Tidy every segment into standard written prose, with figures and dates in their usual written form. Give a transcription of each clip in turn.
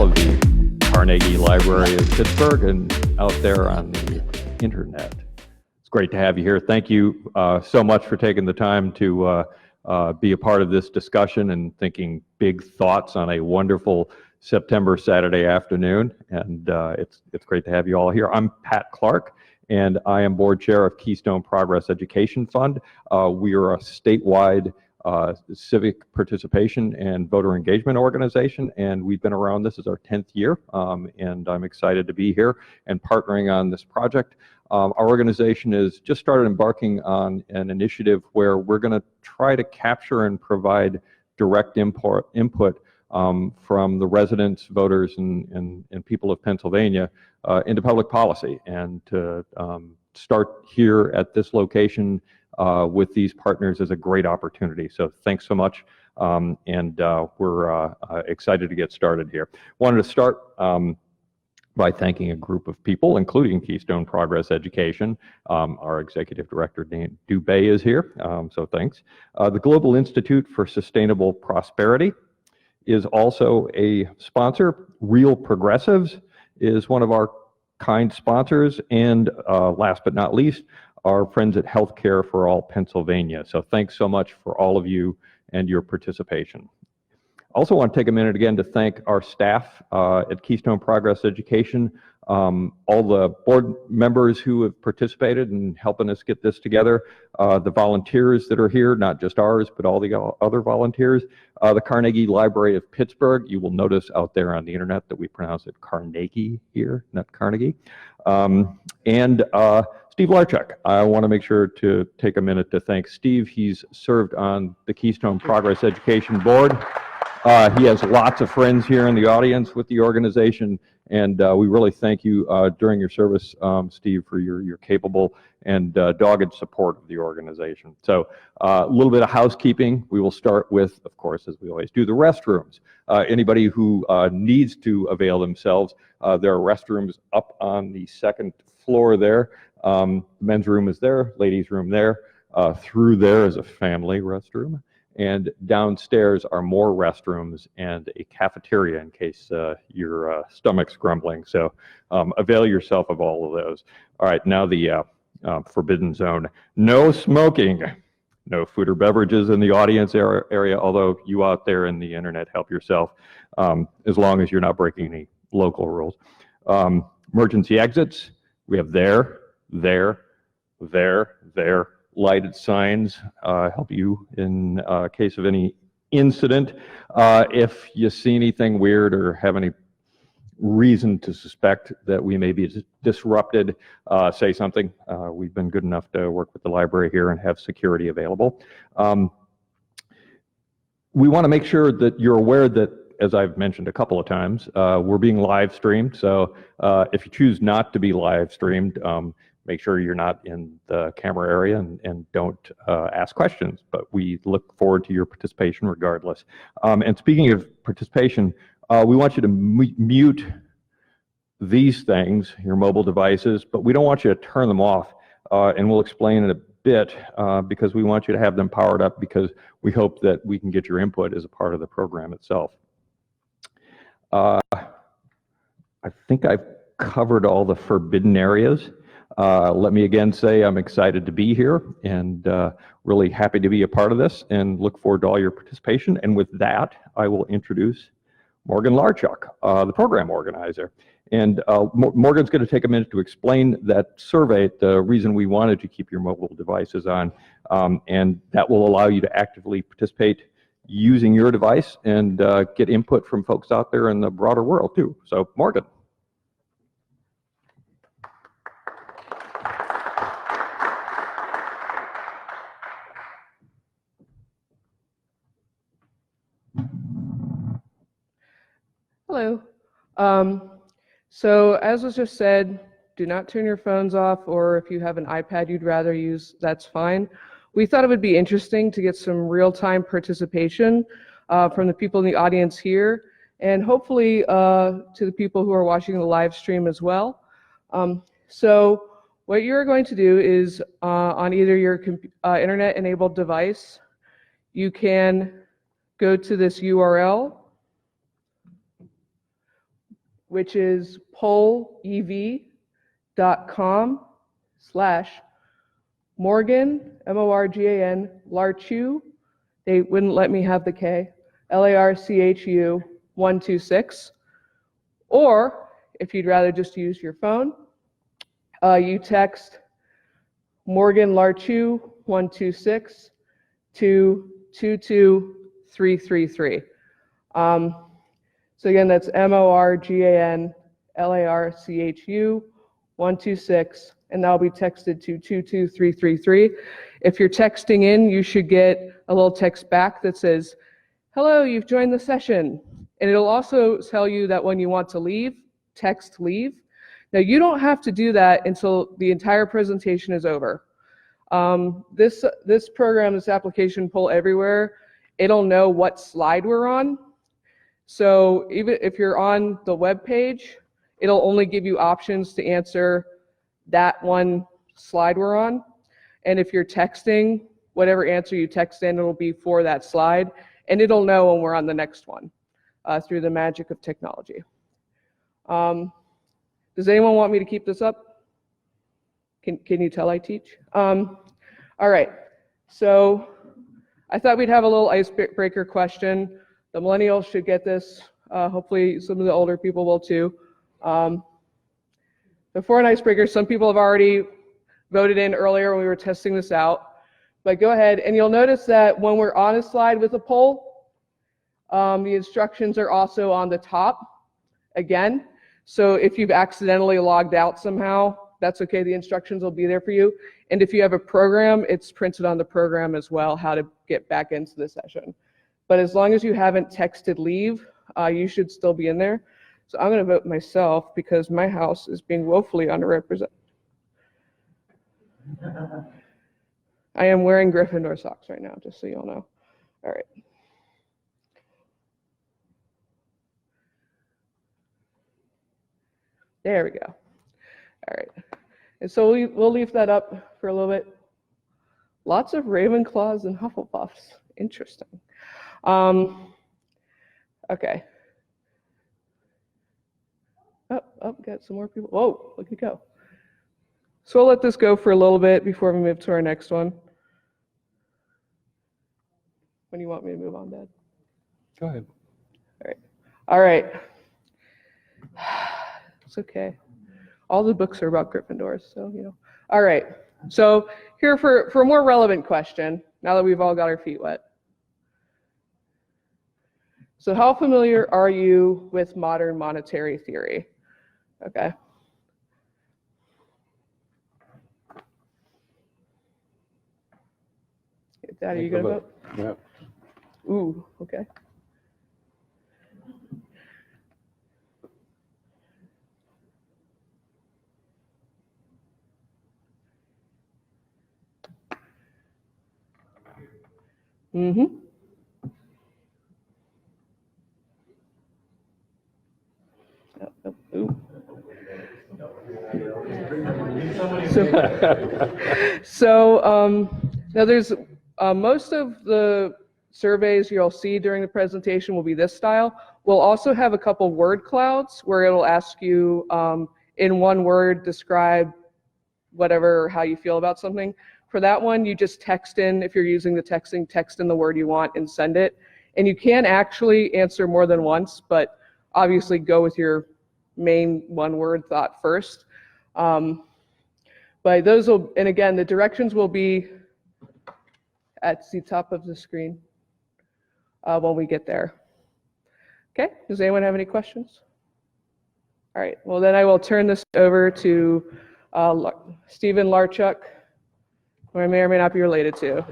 all of the Carnegie Library of Pittsburgh and out there on the internet. It's great to have you here. Thank you so much for taking the time to be a part of this discussion and thinking big thoughts on a wonderful September Saturday afternoon. And it's great to have you all here. I'm Pat Clark, and I am board chair of Keystone Progress Education Fund. We are a statewide civic participation and voter engagement organization, and we've been around. This is our 10th year, and I'm excited to be here and partnering on this project. Our organization has just started embarking on an initiative where we're going to try to capture and provide direct input from the residents, voters, and people of Pennsylvania into public policy, and to start here at this location with these partners is a great opportunity. So thanks so much, and we're excited to get started here. Wanted to start by thanking a group of people, including Keystone Progress Education. Our executive director, Dan Dubé, is here, so thanks. The Global Institute for Sustainable Prosperity is also a sponsor. Real Progressives is one of our kind sponsors, and last but not least, our friends at Healthcare for All Pennsylvania. So thanks so much for all of you and your participation. Also want to take a minute again to thank our staff at Keystone Progress Education, all the board members who have participated in helping us get this together, the volunteers that are here, not just ours, but all the other volunteers, the Carnegie Library of Pittsburgh. You will notice out there on the internet that we pronounce it Carnegie here, not Carnegie. And Steve Larchuk. I want to make sure to take a minute to thank Steve. He's served on the Keystone Progress Education Board. He has lots of friends here in the audience with the organization, and we really thank you during your service, Steve, for your capable and dogged support of the organization. So a little bit of housekeeping. We will start with, of course, as we always do, the restrooms. Anybody who needs to avail themselves, there are restrooms up on the second floor there. Men's room is there, ladies' room there. Through there is a family restroom. And downstairs are more restrooms and a cafeteria in case your stomach's grumbling. So avail yourself of all of those. All right, now the forbidden zone. No smoking. No food or beverages in the audience area, although you out there in the internet, help yourself, as long as you're not breaking any local rules. Emergency exits. We have there, lighted signs help you in case of any incident. If you see anything weird or have any reason to suspect that we may be disrupted, say something. We've been good enough to work with the library here and have security available. We want to make sure that you're aware that, as I've mentioned a couple of times, we're being live streamed. So if you choose not to be live streamed, make sure you're not in the camera area and don't ask questions, but we look forward to your participation regardless. And speaking of participation, we want you to mute these things, your mobile devices, but we don't want you to turn them off, and we'll explain in a bit because we want you to have them powered up because we hope that we can get your input as a part of the program itself. I think I've covered all the forbidden areas. Let me again say I'm excited to be here and really happy to be a part of this and look forward to all your participation. And with that, I will introduce Morgan Larchuk, the program organizer. And Morgan's going to take a minute to explain that survey, the reason we wanted to keep your mobile devices on, and that will allow you to actively participate using your device and get input from folks out there in the broader world too. So Morgan. Hello. So as was just said, do not turn your phones off, or if you have an iPad you'd rather use, that's fine. We thought it would be interesting to get some real-time participation from the people in the audience here, and hopefully to the people who are watching the live stream as well. So what you're going to do is on either your internet-enabled device, you can go to this URL, which is pollev.com/Morgan, M-O-R-G-A-N, Larchuk, they wouldn't let me have the K, L-A-R-C-H-U 126. Or if you'd rather just use your phone, you text Morgan Larchuk 126 to 22333. So again, that's MORGAN LARCHU 126, and that'll be texted to 22333. If you're texting in, you should get a little text back that says, "Hello, you've joined the session." And it'll also tell you that when you want to leave, text leave. Now, you don't have to do that until the entire presentation is over. This program, this application, Poll Everywhere, it'll know what slide we're on. So even if you're on the web page, it'll only give you options to answer that one slide we're on. And if you're texting, whatever answer you text in, it'll be for that slide. And it'll know when we're on the next one through the magic of technology. Does anyone want me to keep this up? Can you tell I teach? All right, so I thought we'd have a little icebreaker question. The millennials should get this. Hopefully some of the older people will too. Before an icebreaker, some people have already voted in earlier when we were testing this out. But go ahead, and you'll notice that when we're on a slide with a poll, the instructions are also on the top again. So if you've accidentally logged out somehow, that's okay, the instructions will be there for you. And if you have a program, it's printed on the program as well, how to get back into the session. But as long as you haven't texted leave, you should still be in there. So I'm gonna vote myself because my house is being woefully underrepresented. I am wearing Gryffindor socks right now, just so you all know. All right. There we go. All right. And so we'll leave that up for a little bit. Lots of Ravenclaws and Hufflepuffs. Interesting. Okay. Oh, got some more people. Whoa, look at it go. So we'll let this go for a little bit before we move to our next one. When do you want me to move on, Dad? Go ahead. All right. All right. It's okay. All the books are about Gryffindors, so, you know. All right. So here for a more relevant question, now that we've all got our feet wet. So how familiar are you with modern monetary theory? Okay. Dad, are you going to vote? Yeah. Ooh, okay. Mm-hmm. Ooh. So now there's most of the surveys you'll see during the presentation will be this style. We'll also have a couple word clouds where it'll ask you in one word, describe whatever, how you feel about something. For that one, you just text in, if you're using the texting, text in the word you want and send it. And you can actually answer more than once, but obviously go with your main one word thought first. But those will, and again, the directions will be at the top of the screen when we get there. Okay, does anyone have any questions? All right, well then I will turn this over to Stephen Larchuk, who I may or may not be related to.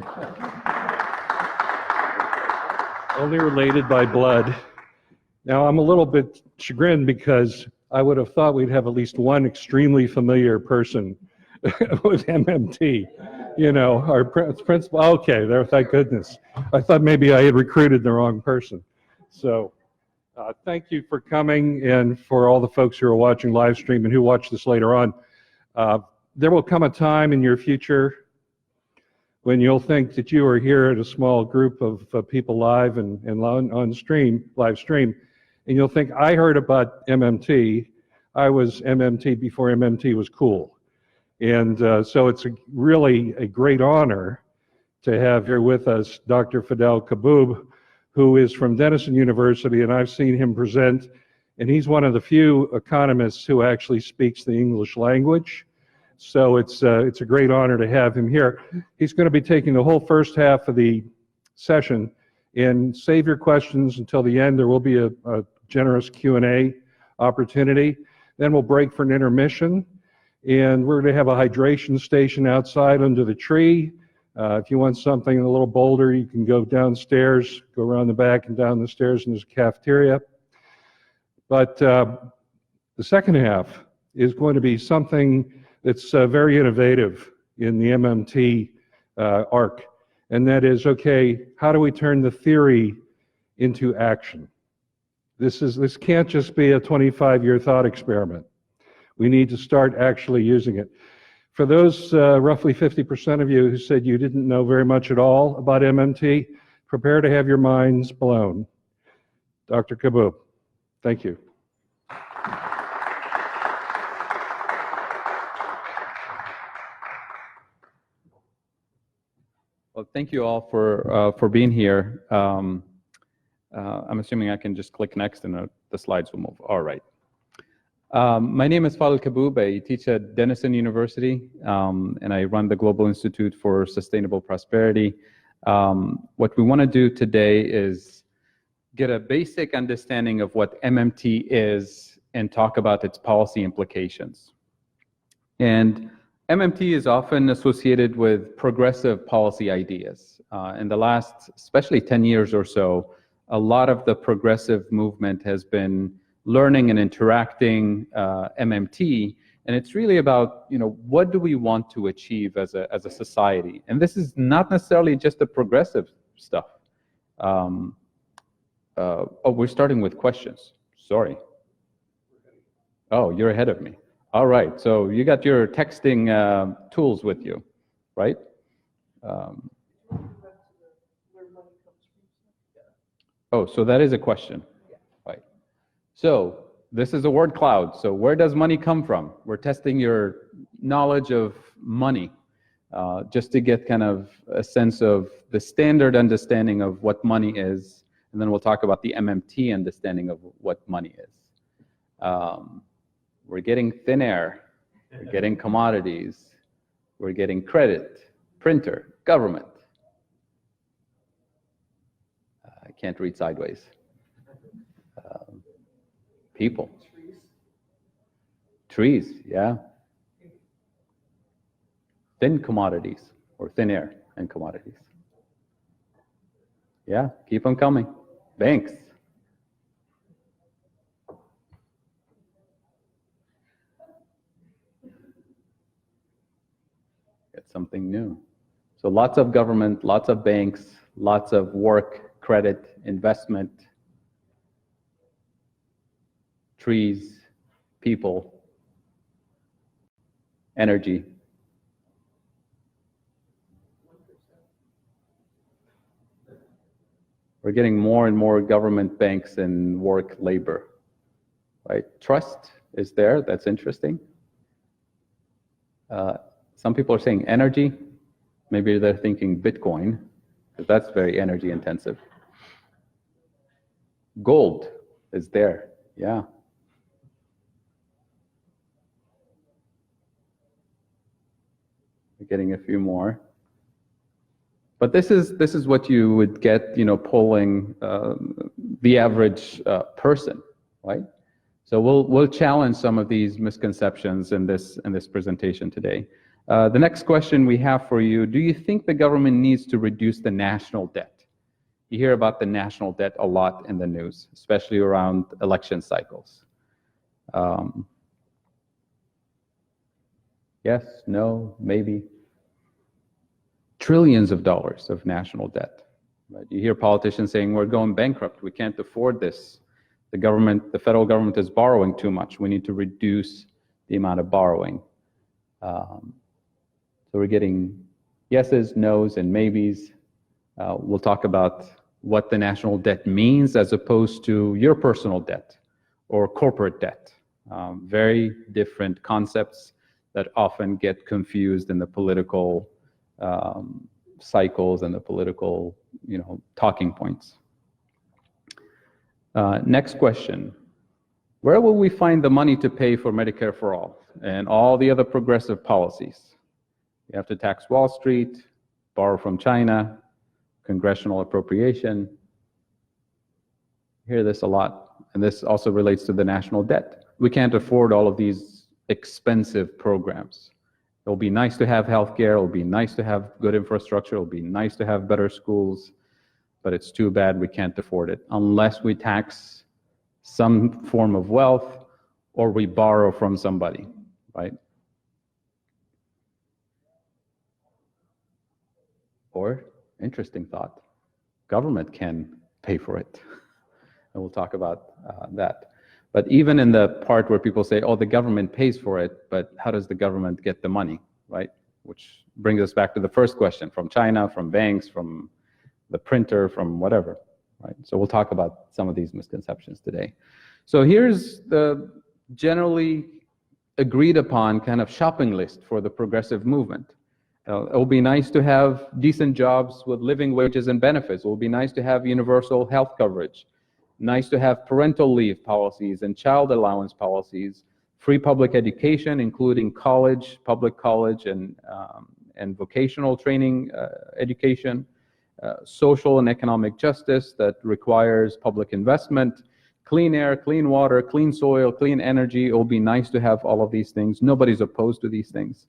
Only related by blood. Now, I'm a little bit chagrined because I would have thought we'd have at least one extremely familiar person with MMT. You know, our principal. Okay, there, thank goodness. I thought maybe I had recruited the wrong person. So thank you for coming, and for all the folks who are watching live stream and who watch this later on. There will come a time in your future when you'll think that you are here at a small group of people live and on stream, live stream, And you'll think, I heard about MMT. I was MMT before MMT was cool. And so it's really a great honor to have here with us Dr. Fadhel Kaboub, who is from Denison University, and I've seen him present, and he's one of the few economists who actually speaks the English language. So it's a great honor to have him here. He's going to be taking the whole first half of the session, and save your questions until the end. There will be a generous Q&A opportunity. Then we'll break for an intermission, and we're going to have a hydration station outside under the tree. If you want something a little bolder, you can go downstairs, go around the back and down the stairs, and there's a cafeteria. But the second half is going to be something that's very innovative in the MMT arc, and that is, okay, how do we turn the theory into action? This can't just be a 25-year thought experiment. We need to start actually using it. For those roughly 50% of you who said you didn't know very much at all about MMT, prepare to have your minds blown. Dr. Kaboub, thank you. Well, thank you all for being here. I'm assuming I can just click next and the slides will move. All right. My name is Fadhel Kaboub. I teach at Denison University, and I run the Global Institute for Sustainable Prosperity. What we want to do today is get a basic understanding of what MMT is and talk about its policy implications. And MMT is often associated with progressive policy ideas. In the last, especially 10 years or so, a lot of the progressive movement has been learning and interacting MMT, and it's really about, what do we want to achieve as a society? And this is not necessarily just the progressive stuff. Oh, we're starting with questions. Sorry. Oh, you're ahead of me. All right, so you got your texting tools with you, right? Oh, so that is a question. Right. So this is a word cloud. So where does money come from? We're testing your knowledge of money, just to get kind of a sense of the standard understanding of what money is, and then we'll talk about the MMT understanding of what money is. We're getting thin air, we're getting commodities, we're getting credit, printer, government. I can't read sideways. People. Trees, yeah. Thin commodities, or thin air and commodities. Yeah, keep them coming. Banks. Something new. So lots of government, lots of banks, lots of work, credit, investment, trees, people, energy. We're getting more and more government, banks, and work, labor, right? Trust is there, that's interesting. Some people are saying energy. Maybe they're thinking Bitcoin, because that's very energy intensive. Gold is there, yeah. We're getting a few more. But this is what you would get, polling the average person, right? So we'll challenge some of these misconceptions in this presentation today. The next question we have for you, do you think the government needs to reduce the national debt? You hear about the national debt a lot in the news, especially around election cycles. Yes, no, maybe. Trillions of dollars of national debt. Right? You hear politicians saying, we're going bankrupt, we can't afford this. The federal government is borrowing too much, we need to reduce the amount of borrowing. So we're getting yeses, nos, and maybes. We'll talk about what the national debt means as opposed to your personal debt or corporate debt. Very different concepts that often get confused in the political cycles and the political, talking points. Next question. Where will we find the money to pay for Medicare for all and all the other progressive policies? You have to tax Wall Street, borrow from China, congressional appropriation. You hear this a lot, and this also relates to the national debt. We can't afford all of these expensive programs. It'll be nice to have healthcare, it'll be nice to have good infrastructure, it'll be nice to have better schools, but it's too bad we can't afford it unless we tax some form of wealth or we borrow from somebody, right? Or, interesting thought, government can pay for it. And we'll talk about that. But even in the part where people say, oh, the government pays for it, but how does the government get the money, right? Which brings us back to the first question, from China, from banks, from the printer, from whatever, right? So we'll talk about some of these misconceptions today. So here's the generally agreed upon kind of shopping list for the progressive movement. It will be nice to have decent jobs with living wages and benefits. It will be nice to have universal health coverage. Nice to have parental leave policies and child allowance policies, free public education, including college, public college, and vocational training education, social and economic justice that requires public investment, clean air, clean water, clean soil, clean energy. It will be nice to have all of these things. Nobody's opposed to these things.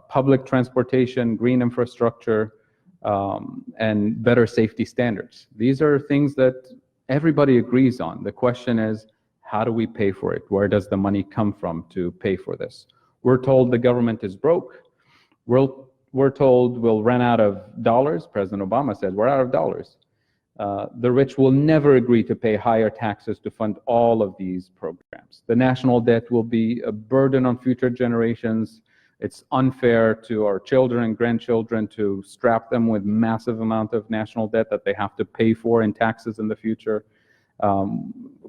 Public transportation, green infrastructure, and better safety standards. These are things that everybody agrees on. The question is, how do we pay for it? Where does the money come from to pay for this? We're told the government is broke. We're told we'll run out of dollars. President Obama said we're out of dollars. The rich will never agree to pay higher taxes to fund all of these programs. The national debt will be a burden on future generations. It's unfair to our children and grandchildren to strap them with massive amount of national debt that they have to pay for in taxes in the future.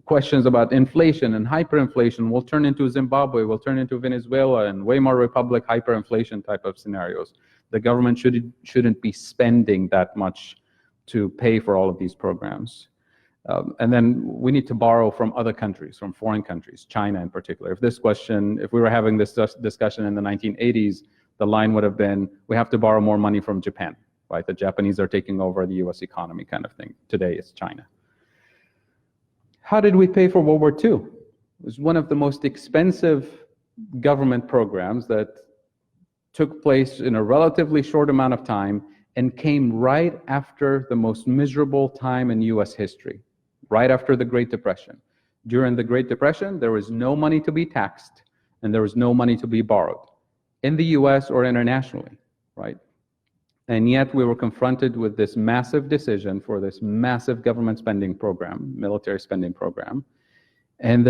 Questions about inflation and hyperinflation will turn into Zimbabwe, will turn into Venezuela and Weimar Republic hyperinflation type of scenarios. The government shouldn't be spending that much to pay for all of these programs. And then we need to borrow from other countries, from foreign countries, China in particular. If we were having this discussion in the 1980s, the line would have been, we have to borrow more money from Japan, right? The Japanese are taking over the US economy kind of thing. Today it's China. How did we pay for World War II? It was one of the most expensive government programs that took place in a relatively short amount of time and came right after the most miserable time in US history. Right after the Great Depression. During the Great Depression, there was no money to be taxed and there was no money to be borrowed in the US or internationally, right? And yet we were confronted with this massive decision for this massive government spending program, military spending program. And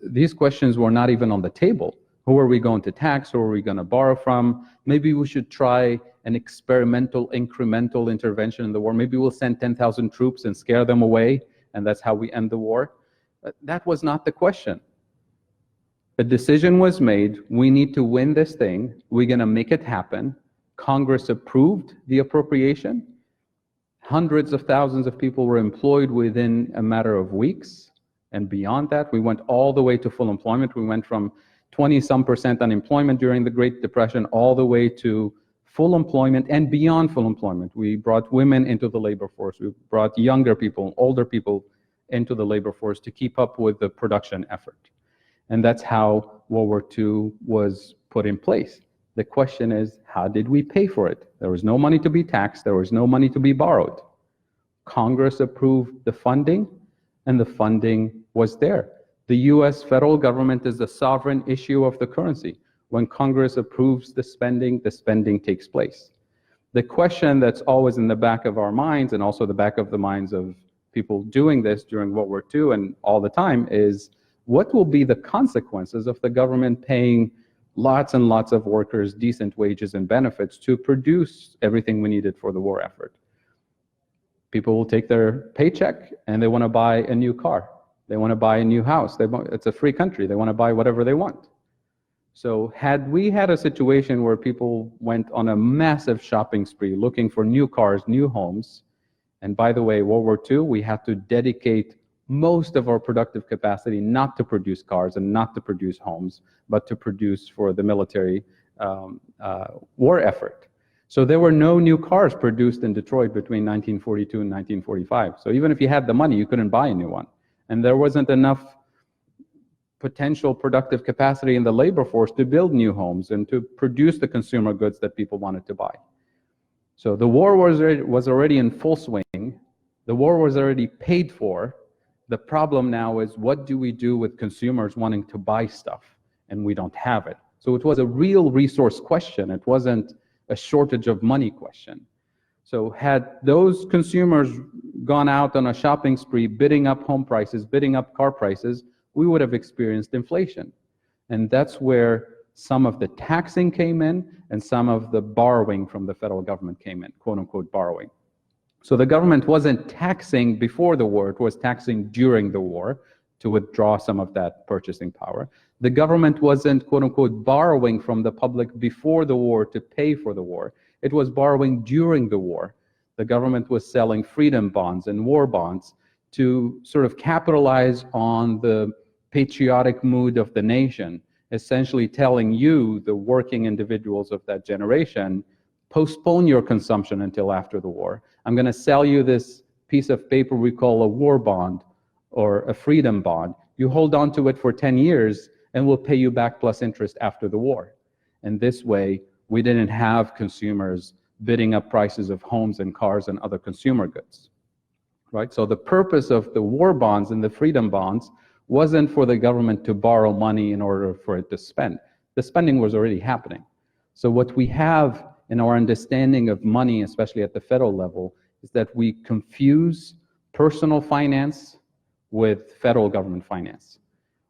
these questions were not even on the table. Who are we going to tax? Who are we going to borrow from? Maybe we should try an experimental, incremental intervention in the war. Maybe we'll send 10,000 troops and scare them away, and that's how we end the war. That was not the question. The decision was made, we need to win this thing, we're gonna make it happen. Congress approved the appropriation. Hundreds of thousands of people were employed within a matter of weeks. And beyond that, we went all the way to full employment. We went from 20-some% unemployment during the Great Depression all the way to full employment and beyond full employment. We brought women into the labor force. We brought younger people, older people into the labor force to keep up with the production effort. And that's how World War II was put in place. The question is, how did we pay for it? There was no money to be taxed. There was no money to be borrowed. Congress approved the funding, and the funding was there. The US federal government is the sovereign issue of the currency. When Congress approves the spending takes place. The question that's always in the back of our minds, and also the back of the minds of people doing this during World War II and all the time, is what will be the consequences of the government paying lots and lots of workers decent wages and benefits to produce everything we needed for the war effort? People will take their paycheck and they want to buy a new car. They want to buy a new house. It's a free country. They want to buy whatever they want. So had we had a situation where people went on a massive shopping spree looking for new cars, new homes, and by the way, World War II, we had to dedicate most of our productive capacity not to produce cars and not to produce homes, but to produce for the military war effort. So there were no new cars produced in Detroit between 1942 and 1945. So even if you had the money, you couldn't buy a new one. And there wasn't enough potential productive capacity in the labor force to build new homes and to produce the consumer goods that people wanted to buy. So the war was already in full swing. The war was already paid for. The problem now is, what do we do with consumers wanting to buy stuff and we don't have it? So it was a real resource question. It wasn't a shortage of money question. So had those consumers gone out on a shopping spree, bidding up home prices, bidding up car prices, we would have experienced inflation. And that's where some of the taxing came in and some of the borrowing from the federal government came in, quote unquote borrowing. So the government wasn't taxing before the war, it was taxing during the war to withdraw some of that purchasing power. The government wasn't, quote unquote, borrowing from the public before the war to pay for the war. It was borrowing during the war. The government was selling freedom bonds and war bonds to sort of capitalize on the patriotic mood of the nation, essentially telling you, the working individuals of that generation, postpone your consumption until after the war. I'm going to sell you this piece of paper we call a war bond or a freedom bond. You hold on to it for 10 years and we'll pay you back plus interest after the war. And this way, we didn't have consumers bidding up prices of homes and cars and other consumer goods, right? So the purpose of the war bonds and the freedom bonds wasn't for the government to borrow money in order for it to spend. The spending was already happening. So what we have in our understanding of money, especially at the federal level, is that we confuse personal finance with federal government finance.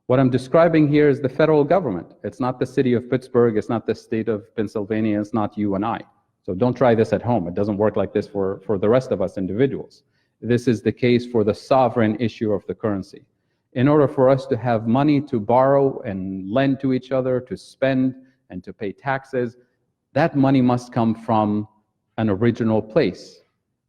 What I'm describing here is the federal government. It's not the city of Pittsburgh, it's not the state of Pennsylvania, it's not you and I. So don't try this at home. It doesn't work like this for the rest of us individuals. This is the case for the sovereign issue of the currency. In order for us to have money to borrow and lend to each other, to spend and to pay taxes, that money must come from an original place.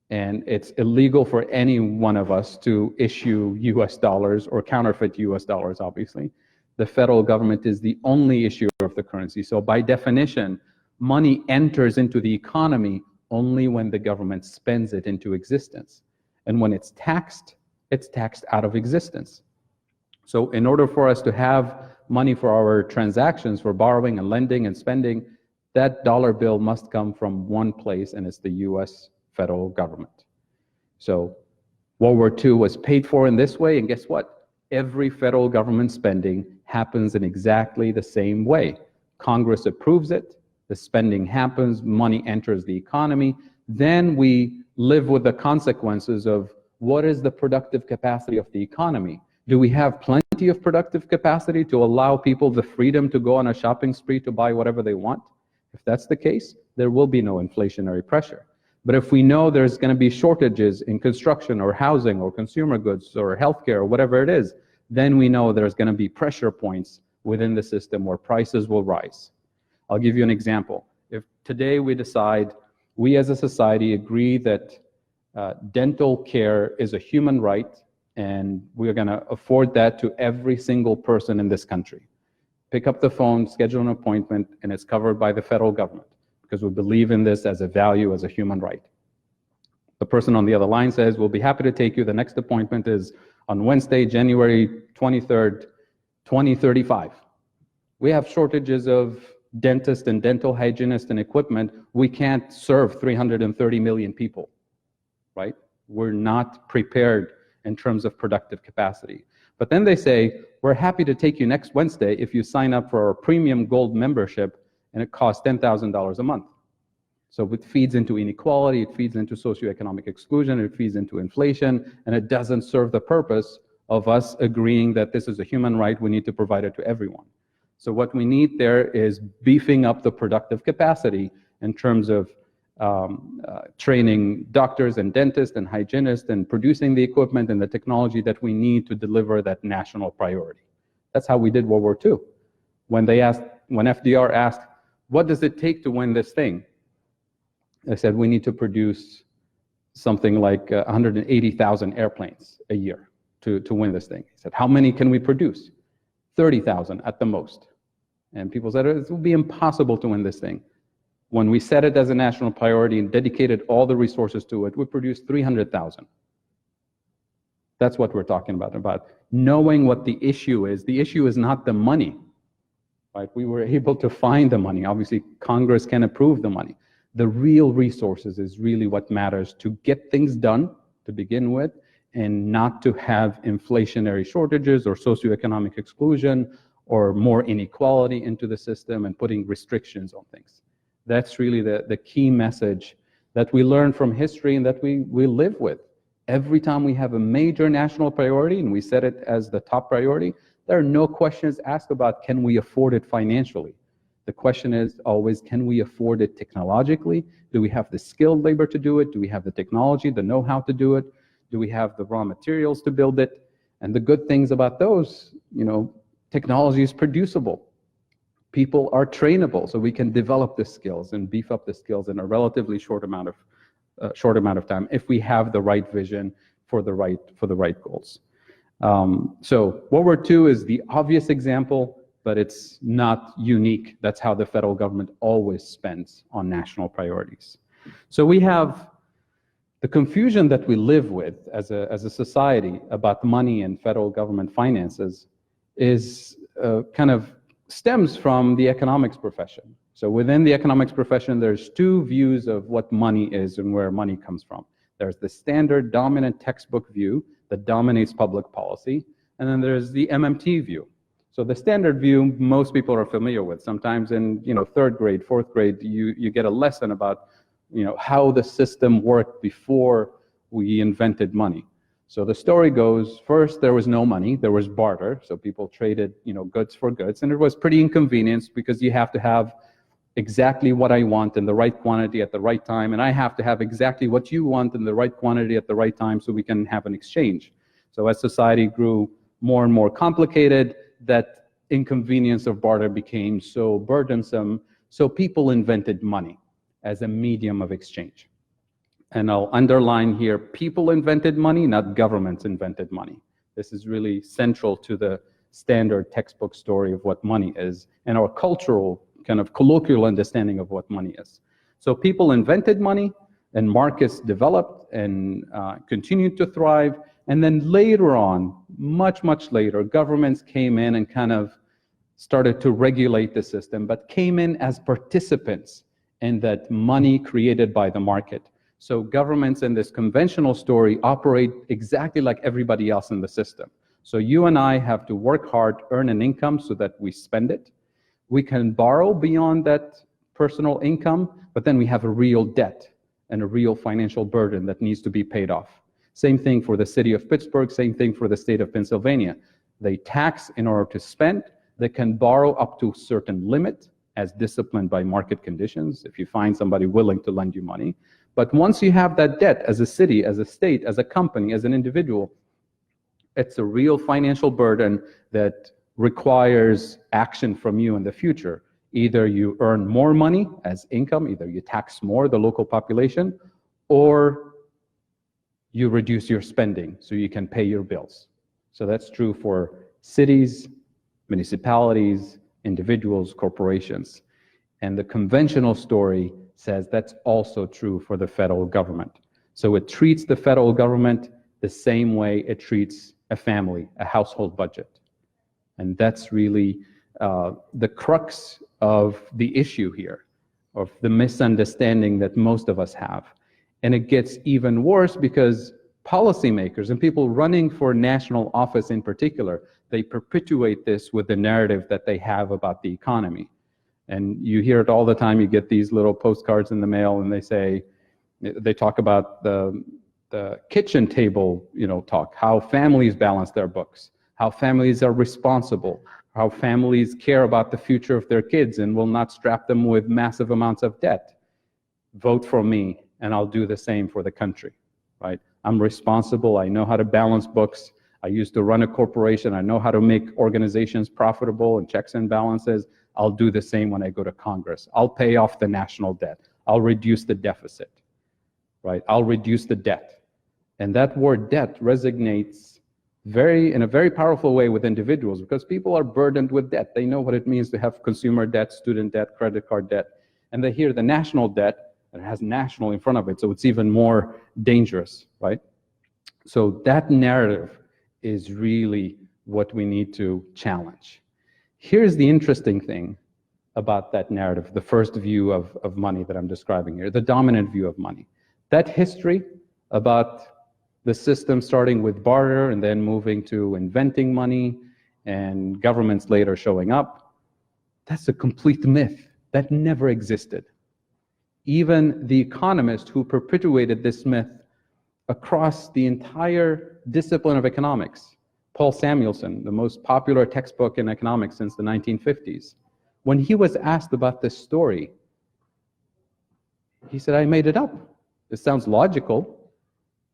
And it's illegal for any one of us to issue US dollars or counterfeit US dollars, obviously. The federal government is the only issuer of the currency. So by definition, money enters into the economy only when the government spends it into existence. And when it's taxed out of existence. So in order for us to have money for our transactions, for borrowing and lending and spending, that dollar bill must come from one place, and it's the US federal government. So World War II was paid for in this way, and guess what? Every federal government spending happens in exactly the same way. Congress approves it, the spending happens, money enters the economy, then we live with the consequences of what is the productive capacity of the economy. Do we have plenty of productive capacity to allow people the freedom to go on a shopping spree to buy whatever they want? If that's the case, there will be no inflationary pressure. But if we know there's going to be shortages in construction or housing or consumer goods or healthcare or whatever it is, then we know there's going to be pressure points within the system where prices will rise. I'll give you an example. If today we decide, we as a society agree that dental care is a human right and we're going to afford that to every single person in this country. Pick up the phone, schedule an appointment, and it's covered by the federal government because we believe in this as a value, as a human right. The person on the other line says, we'll be happy to take you. The next appointment is on Wednesday, January 23rd, 2035. We have shortages of dentists and dental hygienists and equipment. We can't serve 330 million people, right? We're not prepared in terms of productive capacity. But then they say, we're happy to take you next Wednesday if you sign up for our premium gold membership and it costs $10,000 a month. So it feeds into inequality, it feeds into socioeconomic exclusion, it feeds into inflation, and it doesn't serve the purpose of us agreeing that this is a human right, we need to provide it to everyone. So what we need there is beefing up the productive capacity in terms of training doctors and dentists and hygienists and producing the equipment and the technology that we need to deliver that national priority. That's how we did World War II. When FDR asked, what does it take to win this thing? They said, we need to produce something like 180,000 airplanes a year to win this thing. He said, how many can we produce? 30,000 at the most. And people said, it will be impossible to win this thing. When we set it as a national priority and dedicated all the resources to it, we produced 300,000. That's what we're talking about knowing what the issue is. The issue is not the money, right? We were able to find the money. Obviously, Congress can approve the money. The real resources is really what matters to get things done to begin with, and not to have inflationary shortages or socioeconomic exclusion or more inequality into the system and putting restrictions on things. That's really the key message that we learn from history and that we live with. Every time we have a major national priority and we set it as the top priority, there are no questions asked about can we afford it financially. The question is always, can we afford it technologically? Do we have the skilled labor to do it? Do we have the technology, the know-how to do it? Do we have the raw materials to build it? And the good things about those, technology is producible. People are trainable, so we can develop the skills and beef up the skills in a relatively short amount of time if we have the right vision for the right goals. So World War II is the obvious example, but it's not unique. That's how the federal government always spends on national priorities. So we have the confusion that we live with as a society about money and federal government finances is kind of stems from the economics profession. So within the economics profession, there's two views of what money is and where money comes from. There's the standard dominant textbook view that dominates public policy, and then there's the MMT view. So the standard view, most people are familiar with. Sometimes in third grade, fourth grade, you get a lesson about how the system worked before we invented money. So the story goes, first there was no money, there was barter. So people traded goods for goods, and it was pretty inconvenient because you have to have exactly what I want in the right quantity at the right time, and I have to have exactly what you want in the right quantity at the right time so we can have an exchange. So as society grew more and more complicated, that inconvenience of barter became so burdensome, so people invented money as a medium of exchange. And I'll underline here, people invented money, not governments invented money. This is really central to the standard textbook story of what money is and our cultural kind of colloquial understanding of what money is. So people invented money, and markets developed and continued to thrive. And then later on, much later, governments came in and kind of started to regulate the system, but came in as participants in that money created by the market. So governments in this conventional story operate exactly like everybody else in the system. So you and I have to work hard, earn an income so that we spend it. We can borrow beyond that personal income, but then we have a real debt and a real financial burden that needs to be paid off. Same thing for the city of Pittsburgh, same thing for the state of Pennsylvania. They tax in order to spend. They can borrow up to a certain limit as disciplined by market conditions if you find somebody willing to lend you money. But once you have that debt as a city, as a state, as a company, as an individual, it's a real financial burden that requires action from you in the future. Either you earn more money as income, either you tax more the local population, or you reduce your spending so you can pay your bills. So that's true for cities, municipalities, individuals, corporations. And the conventional story says that's also true for the federal government. So it treats the federal government the same way it treats a family, a household budget. And that's really the crux of the issue here, of the misunderstanding that most of us have. And it gets even worse because policymakers and people running for national office in particular, they perpetuate this with the narrative that they have about the economy. And you hear it all the time. You get these little postcards in the mail, and they talk about the kitchen table, talk, how families balance their books, how families are responsible, how families care about the future of their kids and will not strap them with massive amounts of debt. vote for me, and I'll do the same for the country, right? I'm responsible. I know how to balance books. I used to run a corporation. I know how to make organizations profitable and checks and balances. I'll do the same when I go to Congress. I'll pay off the national debt. I'll reduce the deficit, right? I'll reduce the debt. And that word debt resonates in a very powerful way with individuals, because people are burdened with debt. They know what it means to have consumer debt, student debt, credit card debt. And they hear the national debt, and it has national in front of it, so it's even more dangerous, right? So that narrative is really what we need to challenge. Here's the interesting thing about that narrative, the first view of money that I'm describing here, the dominant view of money. That history about the system starting with barter and then moving to inventing money and governments later showing up, that's a complete myth. That never existed. Even the economist who perpetuated this myth across the entire discipline of economics, Paul Samuelson, the most popular textbook in economics since the 1950s, when he was asked about this story, he said, I made it up. It sounds logical.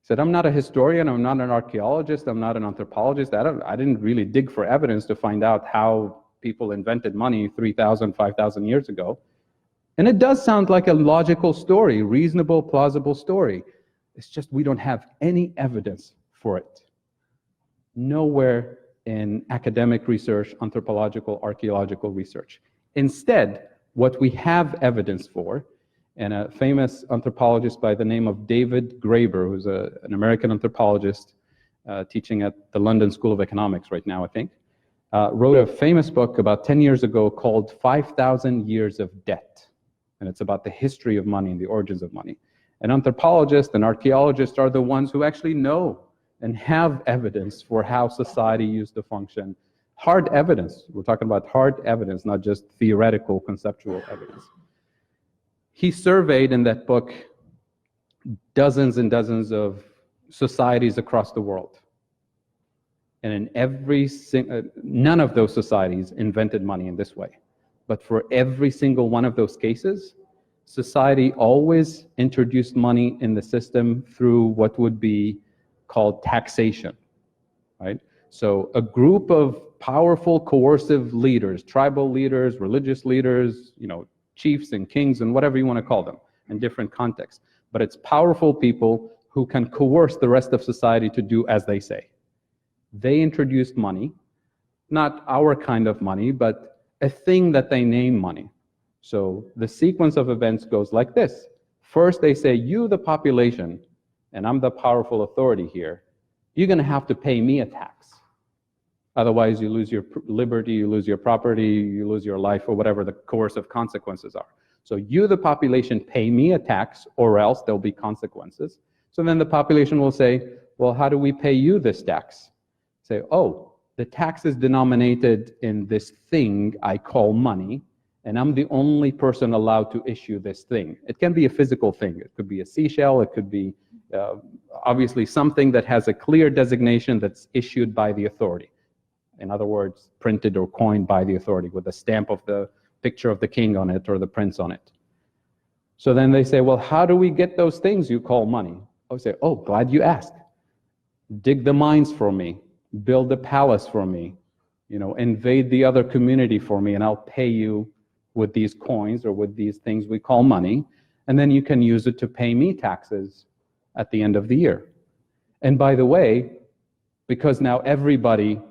He said, I'm not a historian, I'm not an archaeologist, I'm not an anthropologist. I didn't really dig for evidence to find out how people invented money 3,000, 5,000 years ago. And it does sound like a logical story, reasonable, plausible story. It's just we don't have any evidence for it. Nowhere in academic research, anthropological, archaeological research. Instead, what we have evidence for, and a famous anthropologist by the name of David Graeber, who's an American anthropologist teaching at the London School of Economics right now, I think, wrote a famous book about 10 years ago called 5,000 Years of Debt. And it's about the history of money and the origins of money. And anthropologists and archaeologists are the ones who actually know and have evidence for how society used to function. Hard evidence. We're talking about hard evidence, not just theoretical, conceptual evidence. He surveyed in that book dozens and dozens of societies across the world. And in none of those societies invented money in this way. But for every single one of those cases, society always introduced money in the system through what would be called taxation, right? So a group of powerful, coercive leaders, tribal leaders, religious leaders, chiefs and kings and whatever you want to call them in different contexts. But it's powerful people who can coerce the rest of society to do as they say. They introduced money, not our kind of money, but a thing that they name money. So the sequence of events goes like this. First, they say, you, the population, and I'm the powerful authority here, you're going to have to pay me a tax. Otherwise, you lose your liberty, you lose your property, you lose your life, or whatever the coercive consequences are. So you, the population, pay me a tax, or else there'll be consequences. So then the population will say, well, how do we pay you this tax? Say, oh, the tax is denominated in this thing I call money, and I'm the only person allowed to issue this thing. It can be a physical thing. It could be a seashell. It could be obviously something that has a clear designation that's issued by the authority. In other words, printed or coined by the authority with a stamp of the picture of the king on it or the prince on it. So then they say, well, how do we get those things you call money? I say, oh, glad you asked. Dig the mines for me. Build a palace for me. Invade the other community for me, and I'll pay you with these coins or with these things we call money, and then you can use it to pay me taxes at the end of the year. And by the way, because now everybody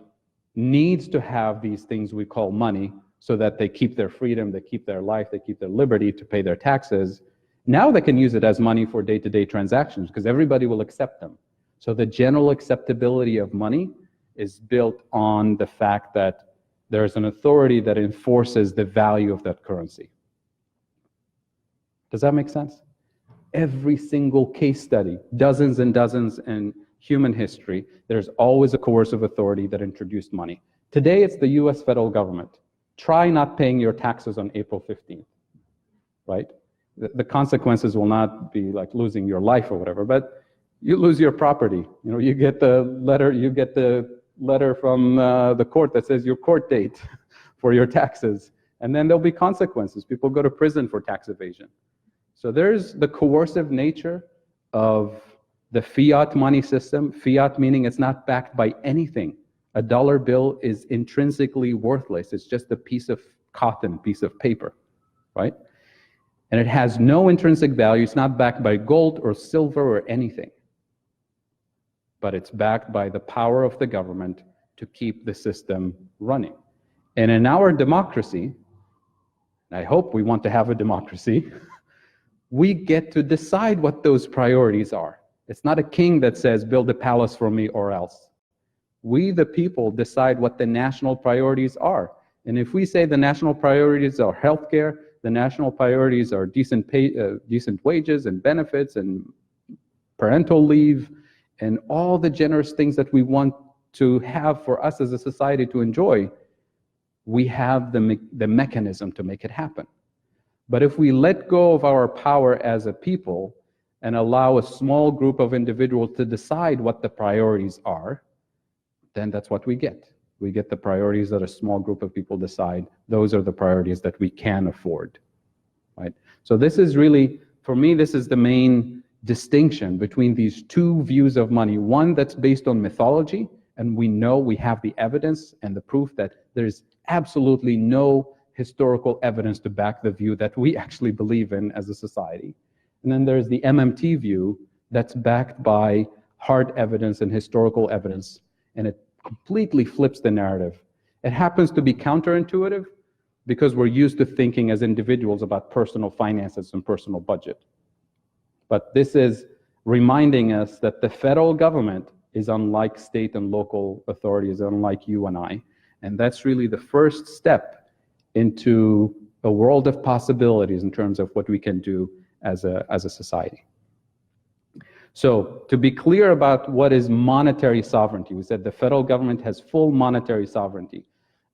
needs to have these things we call money so that they keep their freedom, they keep their life, they keep their liberty to pay their taxes, now they can use it as money for day-to-day transactions because everybody will accept them. So the general acceptability of money is built on the fact that there's an authority that enforces the value of that currency. Does that make sense? Every single case study, dozens and dozens in human history, there's always a coercive authority that introduced money. Today, it's the US federal government. Try not paying your taxes on April 15th, right? The consequences will not be like losing your life or whatever, but you lose your property. You get the letter from the court that says your court date for your taxes, and then there'll be consequences. People go to prison for tax evasion. So there's the coercive nature of the fiat money system. Fiat meaning it's not backed by anything. A dollar bill is intrinsically worthless. It's just a piece of cotton, piece of paper, right? And it has no intrinsic value. It's not backed by gold or silver or anything. But it's backed by the power of the government to keep the system running. And in our democracy, I hope we want to have a democracy, we get to decide what those priorities are. It's not a king that says, build a palace for me or else. We, the people, decide what the national priorities are. And if we say the national priorities are healthcare, the national priorities are decent wages and benefits and parental leave and all the generous things that we want to have for us as a society to enjoy, we have the mechanism to make it happen. But if we let go of our power as a people and allow a small group of individuals to decide what the priorities are, then that's what we get. We get the priorities that a small group of people decide. Those are the priorities that we can afford, right? So this is really, for me, this is the main distinction between these two views of money. One that's based on mythology, and we know we have the evidence and the proof that there's absolutely no historical evidence to back the view that we actually believe in as a society. And then there's the MMT view that's backed by hard evidence and historical evidence, and it completely flips the narrative. It happens to be counterintuitive because we're used to thinking as individuals about personal finances and personal budget. But this is reminding us that the federal government is unlike state and local authorities, unlike you and I. And that's really the first step into a world of possibilities in terms of what we can do as a society. So to be clear about what is monetary sovereignty, we said the federal government has full monetary sovereignty.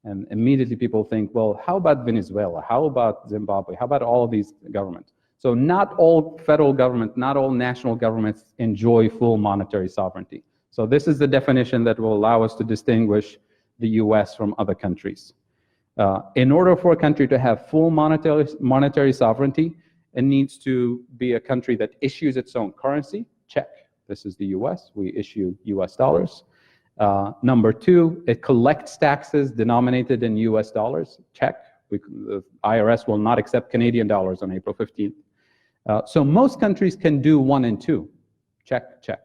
And immediately people think, well, how about Venezuela? How about Zimbabwe? How about all of these governments? So not all federal government, not all national governments enjoy full monetary sovereignty. So this is the definition that will allow us to distinguish the US from other countries. In order for a country to have full monetary sovereignty, it needs to be a country that issues its own currency. Check. This is the US. We issue US dollars. Number two, it collects taxes denominated in US dollars. Check. The IRS will not accept Canadian dollars on April 15th. So most countries can do 1 and 2. Check, check.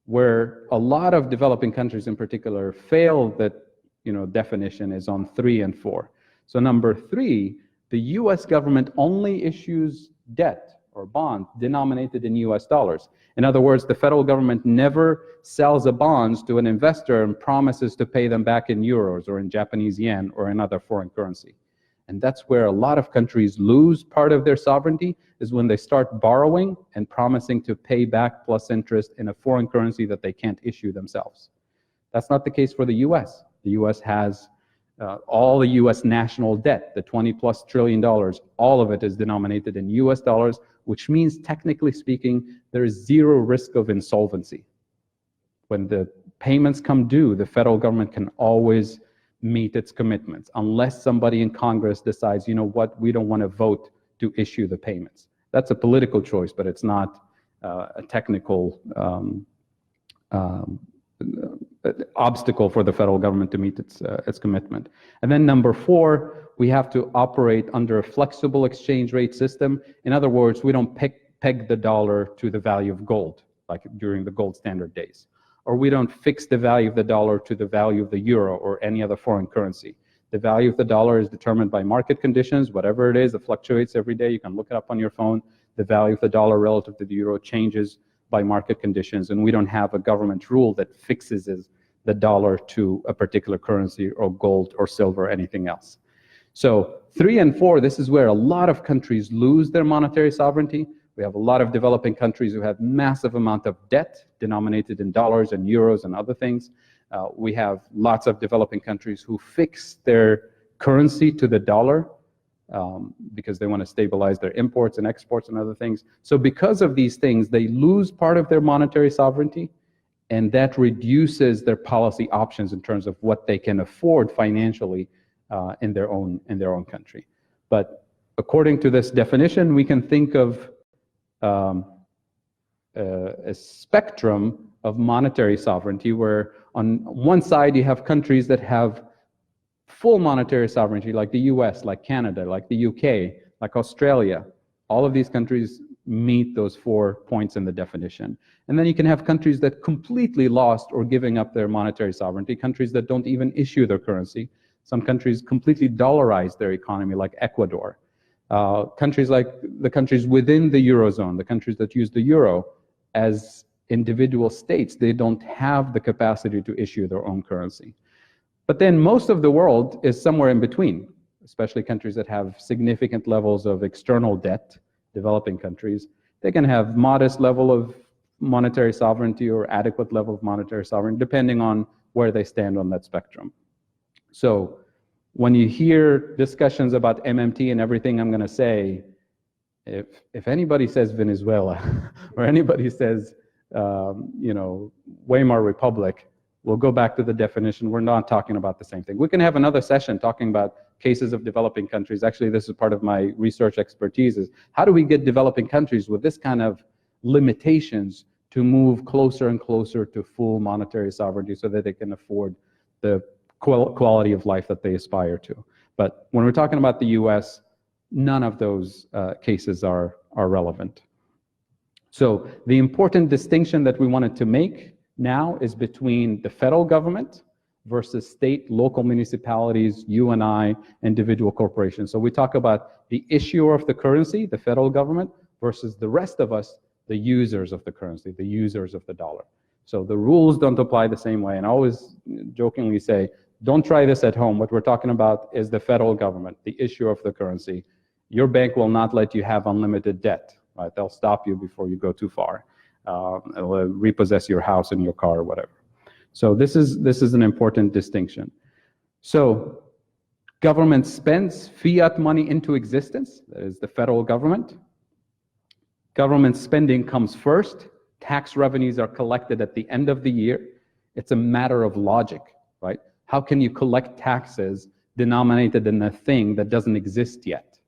Where a lot of developing countries in particular fail that definition is on 3 and 4. So number 3, the US government only issues debt or bond denominated in US dollars. In other words, the federal government never sells a bonds to an investor and promises to pay them back in euros or in Japanese yen or another foreign currency. And that's where a lot of countries lose part of their sovereignty, is when they start borrowing and promising to pay back plus interest in a foreign currency that they can't issue themselves. That's not the case for the US. The US has all the US national debt, the $20+ trillion, all of it is denominated in US dollars, which means technically speaking, there is zero risk of insolvency. When the payments come due, the federal government can always meet its commitments, unless somebody in Congress decides, you know what, we don't want to vote to issue the payments. That's a political choice, but it's not a technical obstacle for the federal government to meet its commitment. And then number 4, we have to operate under a flexible exchange rate system. In other words, we don't peg the dollar to the value of gold, like during the gold standard days. Or we don't fix the value of the dollar to the value of the euro or any other foreign currency. The value of the dollar is determined by market conditions, whatever it is, it fluctuates every day. You can look it up on your phone. The value of the dollar relative to the euro changes by market conditions, and we don't have a government rule that fixes the dollar to a particular currency or gold or silver or anything else. So 3 and 4, this is where a lot of countries lose their monetary sovereignty. We have a lot of developing countries who have massive amount of debt denominated in dollars and euros and other things. We have lots of developing countries who fix their currency to the dollar because they want to stabilize their imports and exports and other things. So because of these things, they lose part of their monetary sovereignty, and that reduces their policy options in terms of what they can afford financially in their own country. But according to this definition, we can think of a spectrum of monetary sovereignty where on one side you have countries that have full monetary sovereignty, like the US, like Canada, like the UK, like Australia. All of these countries meet those 4 points in the definition. And then you can have countries that completely lost or giving up their monetary sovereignty, countries that don't even issue their currency. Some countries completely dollarize their economy, like Ecuador. Countries like the countries within the Eurozone, the countries that use the euro as individual states, they don't have the capacity to issue their own currency. But then most of the world is somewhere in between, especially countries that have significant levels of external debt, developing countries. They can have modest level of monetary sovereignty or adequate level of monetary sovereignty, depending on where they stand on that spectrum. So when you hear discussions about MMT and everything I'm going to say, if anybody says Venezuela or anybody says, Weimar Republic, we'll go back to the definition. We're not talking about the same thing. We can have another session talking about cases of developing countries. Actually, this is part of my research expertise, is how do we get developing countries with this kind of limitations to move closer and closer to full monetary sovereignty so that they can afford the quality of life that they aspire to. But when we're talking about the US, none of those cases are relevant. So the important distinction that we wanted to make now is between the federal government versus state, local municipalities, you and I, individual corporations. So we talk about the issuer of the currency, the federal government, versus the rest of us, the users of the currency, the users of the dollar. So the rules don't apply the same way. And I always jokingly say, don't try this at home. What we're talking about is the federal government, the issuer of the currency. Your bank will not let you have unlimited debt, right? They'll stop you before you go too far. They'll repossess your house and your car or whatever. So this is an important distinction. So government spends fiat money into existence, that is the federal government. Government spending comes first. Tax revenues are collected at the end of the year. It's a matter of logic, right? How can you collect taxes denominated in a thing that doesn't exist yet,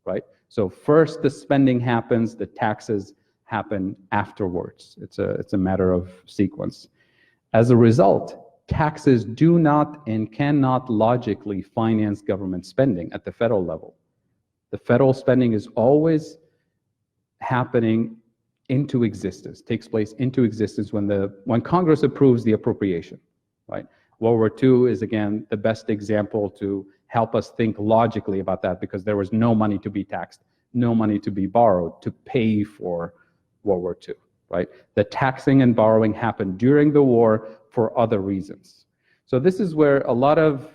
right? So first the spending happens, the taxes happen afterwards. It's a matter of sequence. As a result, taxes do not and cannot logically finance government spending at the federal level. The federal spending is always happening into existence, takes place into existence when Congress approves the appropriation, right? World War II is, again, the best example to help us think logically about that, because there was no money to be taxed, no money to be borrowed to pay for World War II, right? The taxing and borrowing happened during the war for other reasons. So this is where a lot of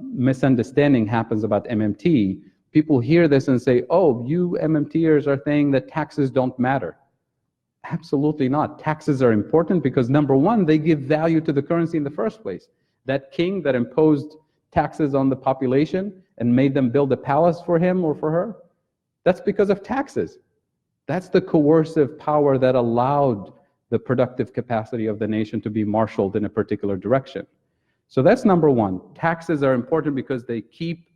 misunderstanding happens about MMT. People hear this and say, oh, you MMTers are saying that taxes don't matter. Absolutely not. Taxes are important because, number one, they give value to the currency in the first place. That king that imposed taxes on the population and made them build a palace for him or for her, that's because of taxes. That's the coercive power that allowed the productive capacity of the nation to be marshaled in a particular direction. So that's number one. Taxes are important because they keep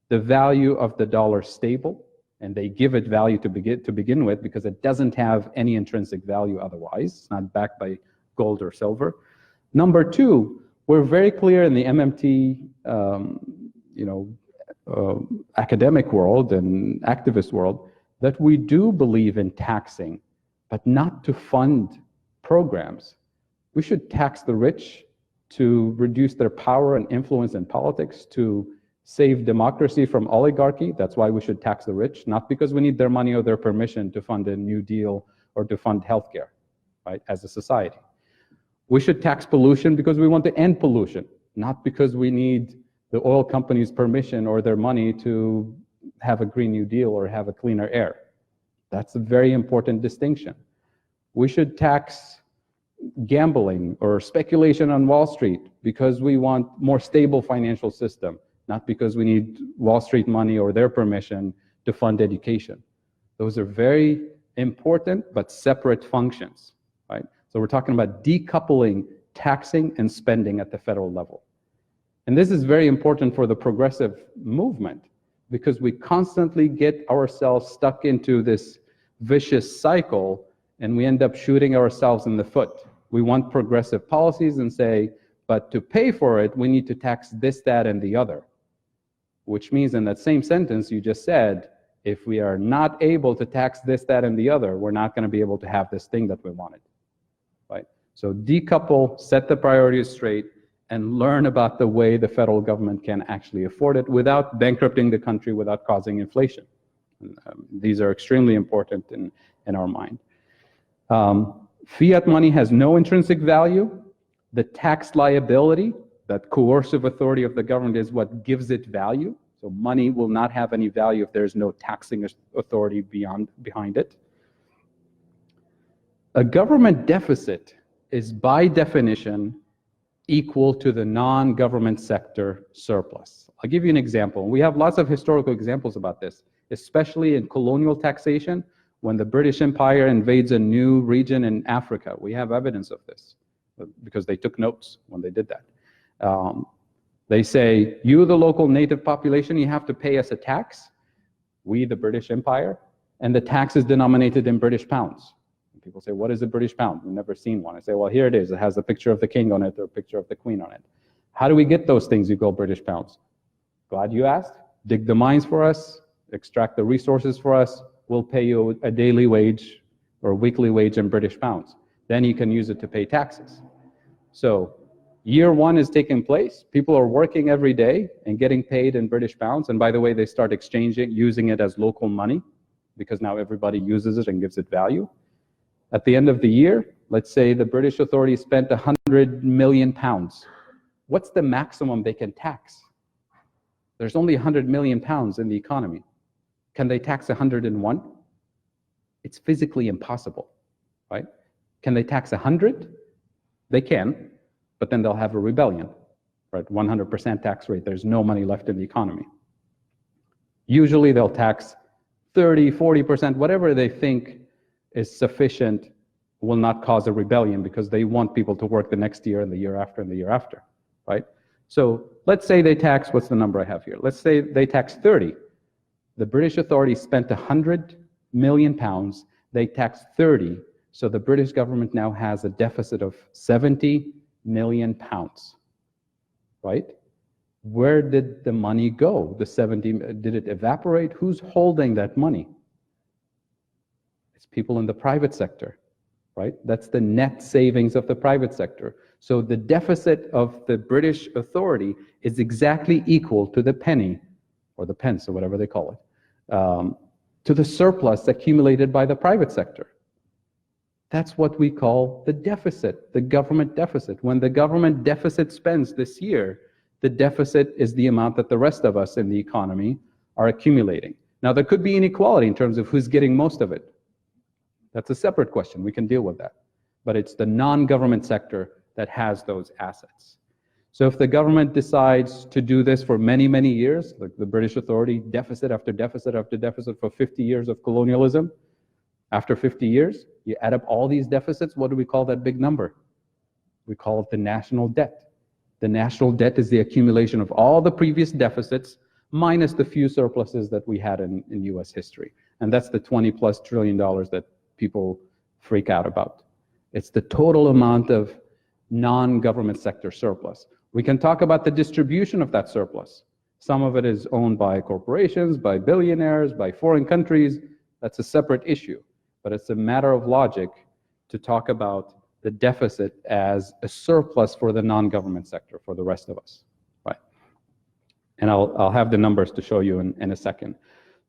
the value of the dollar stable, and they give it value to begin with, because it doesn't have any intrinsic value otherwise. It's not backed by gold or silver. Number two, we're very clear in the MMT academic world and activist world that we do believe in taxing, but not to fund programs. We should tax the rich to reduce their power and influence in politics, to save democracy from oligarchy. That's why we should tax the rich, not because we need their money or their permission to fund a New Deal or to fund healthcare, right, as a society. We should tax pollution because we want to end pollution, not because we need the oil companies' permission or their money to have a Green New Deal or have a cleaner air. That's a very important distinction. We should tax gambling or speculation on Wall Street because we want more stable financial system, not because we need Wall Street money or their permission to fund education. Those are very important but separate functions, right? So we're talking about decoupling taxing and spending at the federal level. And this is very important for the progressive movement, because we constantly get ourselves stuck into this vicious cycle and we end up shooting ourselves in the foot. We want progressive policies and say, but to pay for it, we need to tax this, that, and the other. Which means in that same sentence you just said, if we are not able to tax this, that, and the other, we're not going to be able to have this thing that we wanted, right? So decouple, set the priorities straight, and learn about the way the federal government can actually afford it without bankrupting the country, without causing inflation. These are extremely important in our mind. Fiat money has no intrinsic value. The tax liability, that coercive authority of the government, is what gives it value. So money will not have any value if there's no taxing authority behind it. A government deficit is by definition equal to the non-government sector surplus. I'll give you an example. We have lots of historical examples about this, especially in colonial taxation. When the British Empire invades a new region in Africa, we have evidence of this because they took notes when they did that. They say, you, the local native population, you have to pay us a tax, we, the British Empire, and the tax is denominated in British pounds. And people say, what is a British pound? We've never seen one. I say, well, here it is. It has a picture of the king on it or a picture of the queen on it. How do we get those things you call British pounds? Glad you asked. Dig the mines for us, extract the resources for us, we'll pay you a daily wage or weekly wage in British pounds. Then you can use it to pay taxes. So year one is taking place. People are working every day and getting paid in British pounds. And by the way, they start using it as local money because now everybody uses it and gives it value. At the end of the year, let's say the British authorities spent 100 million pounds. What's the maximum they can tax? There's only 100 million pounds in the economy. Can they tax 101? It's physically impossible, right? Can they tax 100? They can, but then they'll have a rebellion, right? 100% tax rate, there's no money left in the economy. Usually they'll tax 30, 40%, whatever they think is sufficient will not cause a rebellion because they want people to work the next year and the year after and the year after, right? So let's say they tax, what's the number I have here? Let's say they tax 30. The British authorities spent 100 million pounds, they taxed 30, so the British government now has a deficit of 70 million pounds, right? Where did the money go? The 70, did it evaporate? Who's holding that money? It's people in the private sector, right? That's the net savings of the private sector. So the deficit of the British authority is exactly equal to the penny, or the pence, or whatever they call it, to the surplus accumulated by the private sector. That's what we call the deficit, the government deficit. When the government deficit spends this year, the deficit is the amount that the rest of us in the economy are accumulating. Now, there could be inequality in terms of who's getting most of it. That's a separate question. We can deal with that. But it's the non-government sector that has those assets. So if the government decides to do this for many, many years, like the British authority, deficit after deficit after deficit for 50 years of colonialism, after 50 years, you add up all these deficits, what do we call that big number? We call it the national debt. The national debt is the accumulation of all the previous deficits minus the few surpluses that we had in US history. And that's the $20+ trillion that people freak out about. It's the total amount of non-government sector surplus. We can talk about the distribution of that surplus. Some of it is owned by corporations, by billionaires, by foreign countries. That's a separate issue. But it's a matter of logic to talk about the deficit as a surplus for the non-government sector, for the rest of us, right? And I'll have the numbers to show you in a second.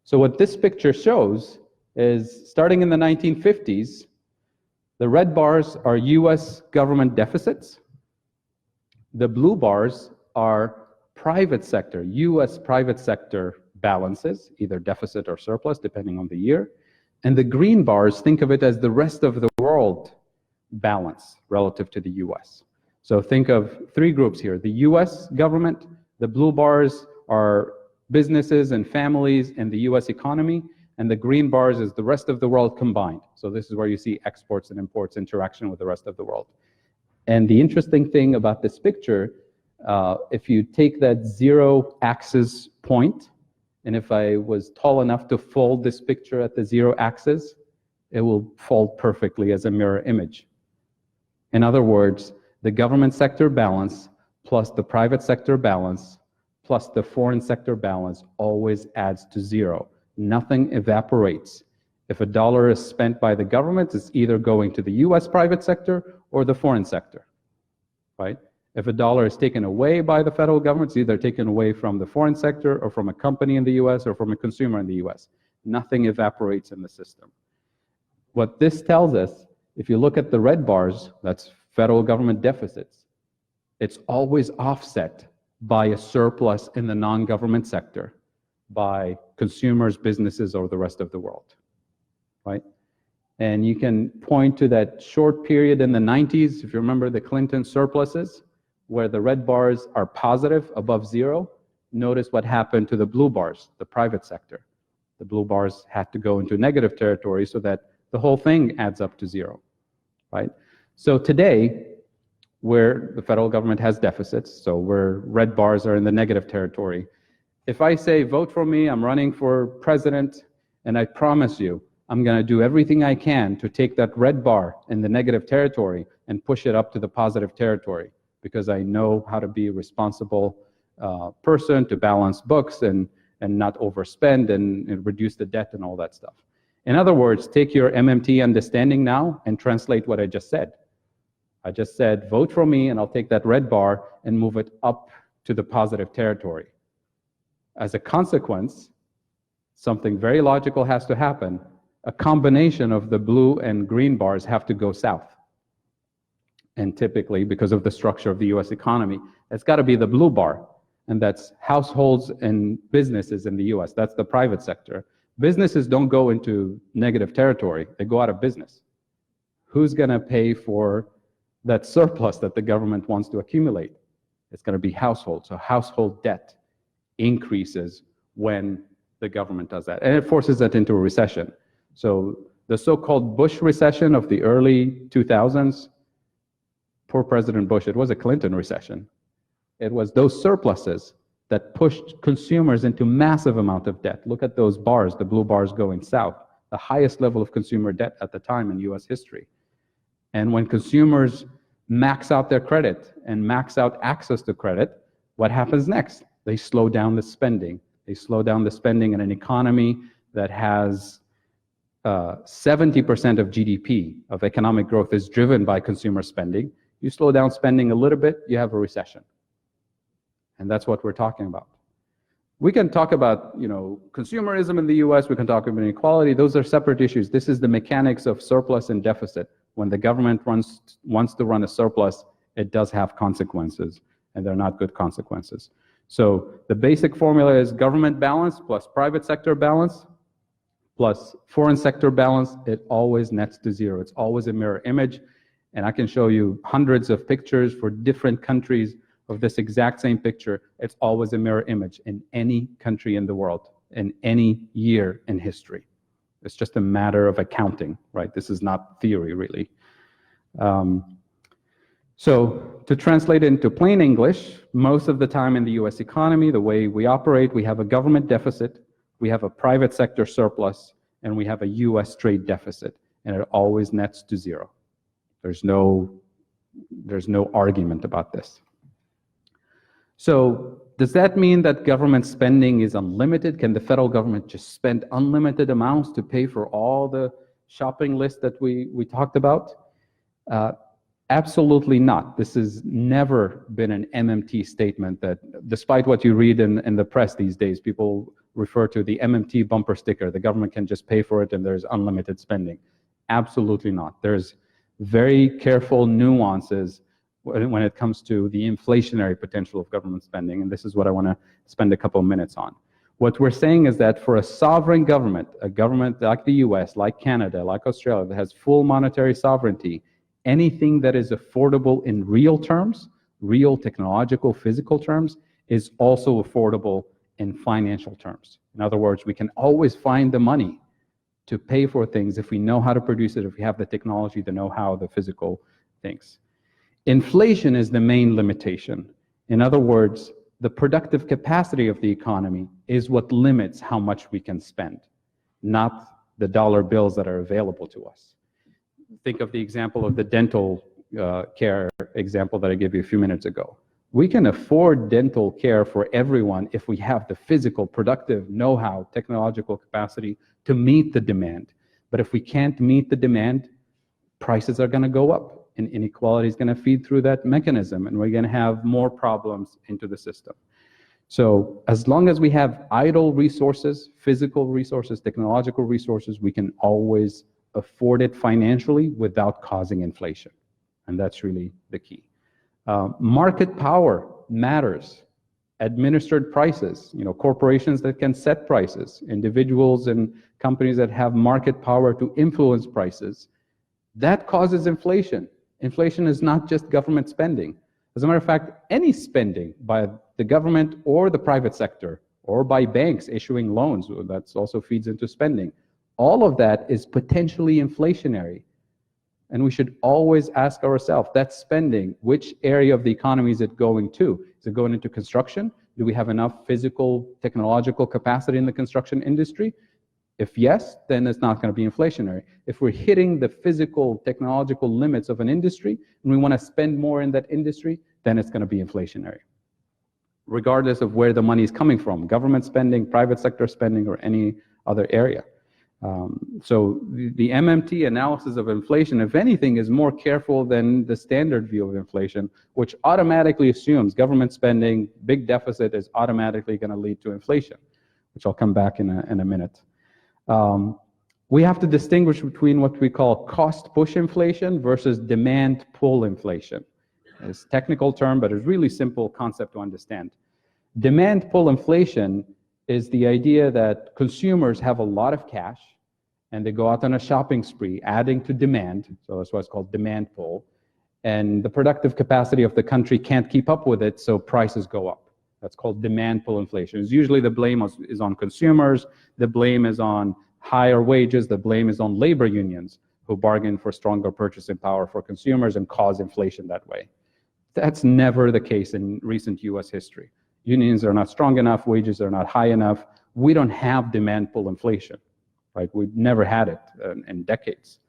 So what this picture shows is, starting in the 1950s, the red bars are US government deficits. The blue bars are private sector, US private sector balances, either deficit or surplus, depending on the year. And the green bars, think of it as the rest of the world balance relative to the US. So think of three groups here. The US government, the blue bars are businesses and families in the US economy, and the green bars is the rest of the world combined. So this is where you see exports and imports interaction with the rest of the world. And the interesting thing about this picture, if you take that zero axis point And if I was tall enough to fold this picture at the 0 axis, it will fold perfectly as a mirror image. In other words, the government sector balance plus the private sector balance plus the foreign sector balance always adds to 0. Nothing evaporates. If $1 is spent by the government, it's either going to the US private sector or the foreign sector, right? If $1 is taken away by the federal government, it's either taken away from the foreign sector or from a company in the US or from a consumer in the US. Nothing evaporates in the system. What this tells us, if you look at the red bars, that's federal government deficits. It's always offset by a surplus in the non-government sector, by consumers, businesses, or the rest of the world, right? And you can point to that short period in the 90s, if you remember the Clinton surpluses, where the red bars are positive, above 0. Notice what happened to the blue bars, the private sector. The blue bars had to go into negative territory so that the whole thing adds up to 0, right? So today, where the federal government has deficits, so where red bars are in the negative territory, if I say, vote for me, I'm running for president, and I promise you, I'm going to do everything I can to take that red bar in the negative territory and push it up to the positive territory, because I know how to be a responsible person, to balance books and not overspend and reduce the debt and all that stuff. In other words, take your MMT understanding now and translate what I just said. I just said, vote for me, and I'll take that red bar and move it up to the positive territory. As a consequence, something very logical has to happen. A combination of the blue and green bars have to go south. And typically, because of the structure of the US economy, it's got to be the blue bar, and that's households and businesses in the US. That's the private sector. Businesses don't go into negative territory, they go out of business. Who's going to pay for that surplus that the government wants to accumulate? It's going to be households. So household debt increases when the government does that, and it forces it into a recession. So the so-called Bush recession of the early 2000s, poor President Bush, it was a Clinton recession. It was those surpluses that pushed consumers into massive amount of debt. Look at those bars, the blue bars going south, the highest level of consumer debt at the time in US history. And when consumers max out their credit and max out access to credit, what happens next? They slow down the spending. They slow down the spending in an economy that has 70% of GDP, of economic growth, is driven by consumer spending. You slow down spending a little bit, you have a recession. And that's what we're talking about. We can talk about, consumerism in the US, we can talk about inequality. Those are separate issues. This is the mechanics of surplus and deficit. When the government wants to run a surplus, it does have consequences, and they're not good consequences. So the basic formula is government balance plus private sector balance plus foreign sector balance. It always nets to 0. It's always a mirror image. And I can show you hundreds of pictures for different countries of this exact same picture. It's always a mirror image in any country in the world, in any year in history. It's just a matter of accounting, right? This is not theory, really. So to translate it into plain English, most of the time in the US economy, the way we operate, we have a government deficit, we have a private sector surplus, and we have a US trade deficit, and it always nets to 0. There's no argument about this. So does that mean that government spending is unlimited? Can the federal government just spend unlimited amounts to pay for all the shopping list that we talked about? Absolutely not. This has never been an MMT statement that, despite what you read in the press these days, people refer to the MMT bumper sticker. The government can just pay for it and there's unlimited spending. Absolutely not. There's very careful nuances when it comes to the inflationary potential of government spending, and this is what I want to spend a couple of minutes on. What we're saying is that for a sovereign government, a government like the US, like Canada, like Australia, that has full monetary sovereignty, anything that is affordable in real terms, real technological, physical terms, is also affordable in financial terms. In other words, we can always find the money to pay for things if we know how to produce it, if we have the technology, the know-how, the physical things. Inflation is the main limitation. In other words, the productive capacity of the economy is what limits how much we can spend, not the dollar bills that are available to us. Think of the example of the dental care example that I gave you a few minutes ago. We can afford dental care for everyone if we have the physical, productive know-how, technological capacity to meet the demand. But if we can't meet the demand, prices are going to go up, and inequality is going to feed through that mechanism, and we're going to have more problems into the system. So as long as we have idle resources, physical resources, technological resources, we can always afford it financially without causing inflation. And that's really the key. Market power matters. Administered prices, corporations that can set prices, individuals and companies that have market power to influence prices, that causes inflation. Inflation is not just government spending. As a matter of fact, any spending by the government or the private sector or by banks issuing loans, that also feeds into spending, all of that is potentially inflationary. And we should always ask ourselves, that spending, which area of the economy is it going to? Is it going into construction? Do we have enough physical, technological capacity in the construction industry? If yes, then it's not going to be inflationary. If we're hitting the physical, technological limits of an industry, and we want to spend more in that industry, then it's going to be inflationary, regardless of where the money is coming from, government spending, private sector spending, or any other area. So the MMT analysis of inflation, if anything, is more careful than the standard view of inflation, which automatically assumes government spending, big deficit is automatically going to lead to inflation, which I'll come back in a minute. We have to distinguish between what we call cost push inflation versus demand pull inflation. It's a technical term, but it's a really simple concept to understand. Demand pull inflation is the idea that consumers have a lot of cash and they go out on a shopping spree, adding to demand. So that's why it's called demand pull. And the productive capacity of the country can't keep up with it, so prices go up. That's called demand pull inflation. It's usually the blame is on consumers, the blame is on higher wages, the blame is on labor unions who bargain for stronger purchasing power for consumers and cause inflation that way. That's never the case in recent US history. Unions are not strong enough, wages are not high enough. We don't have demand pull inflation, right? We've never had it in decades.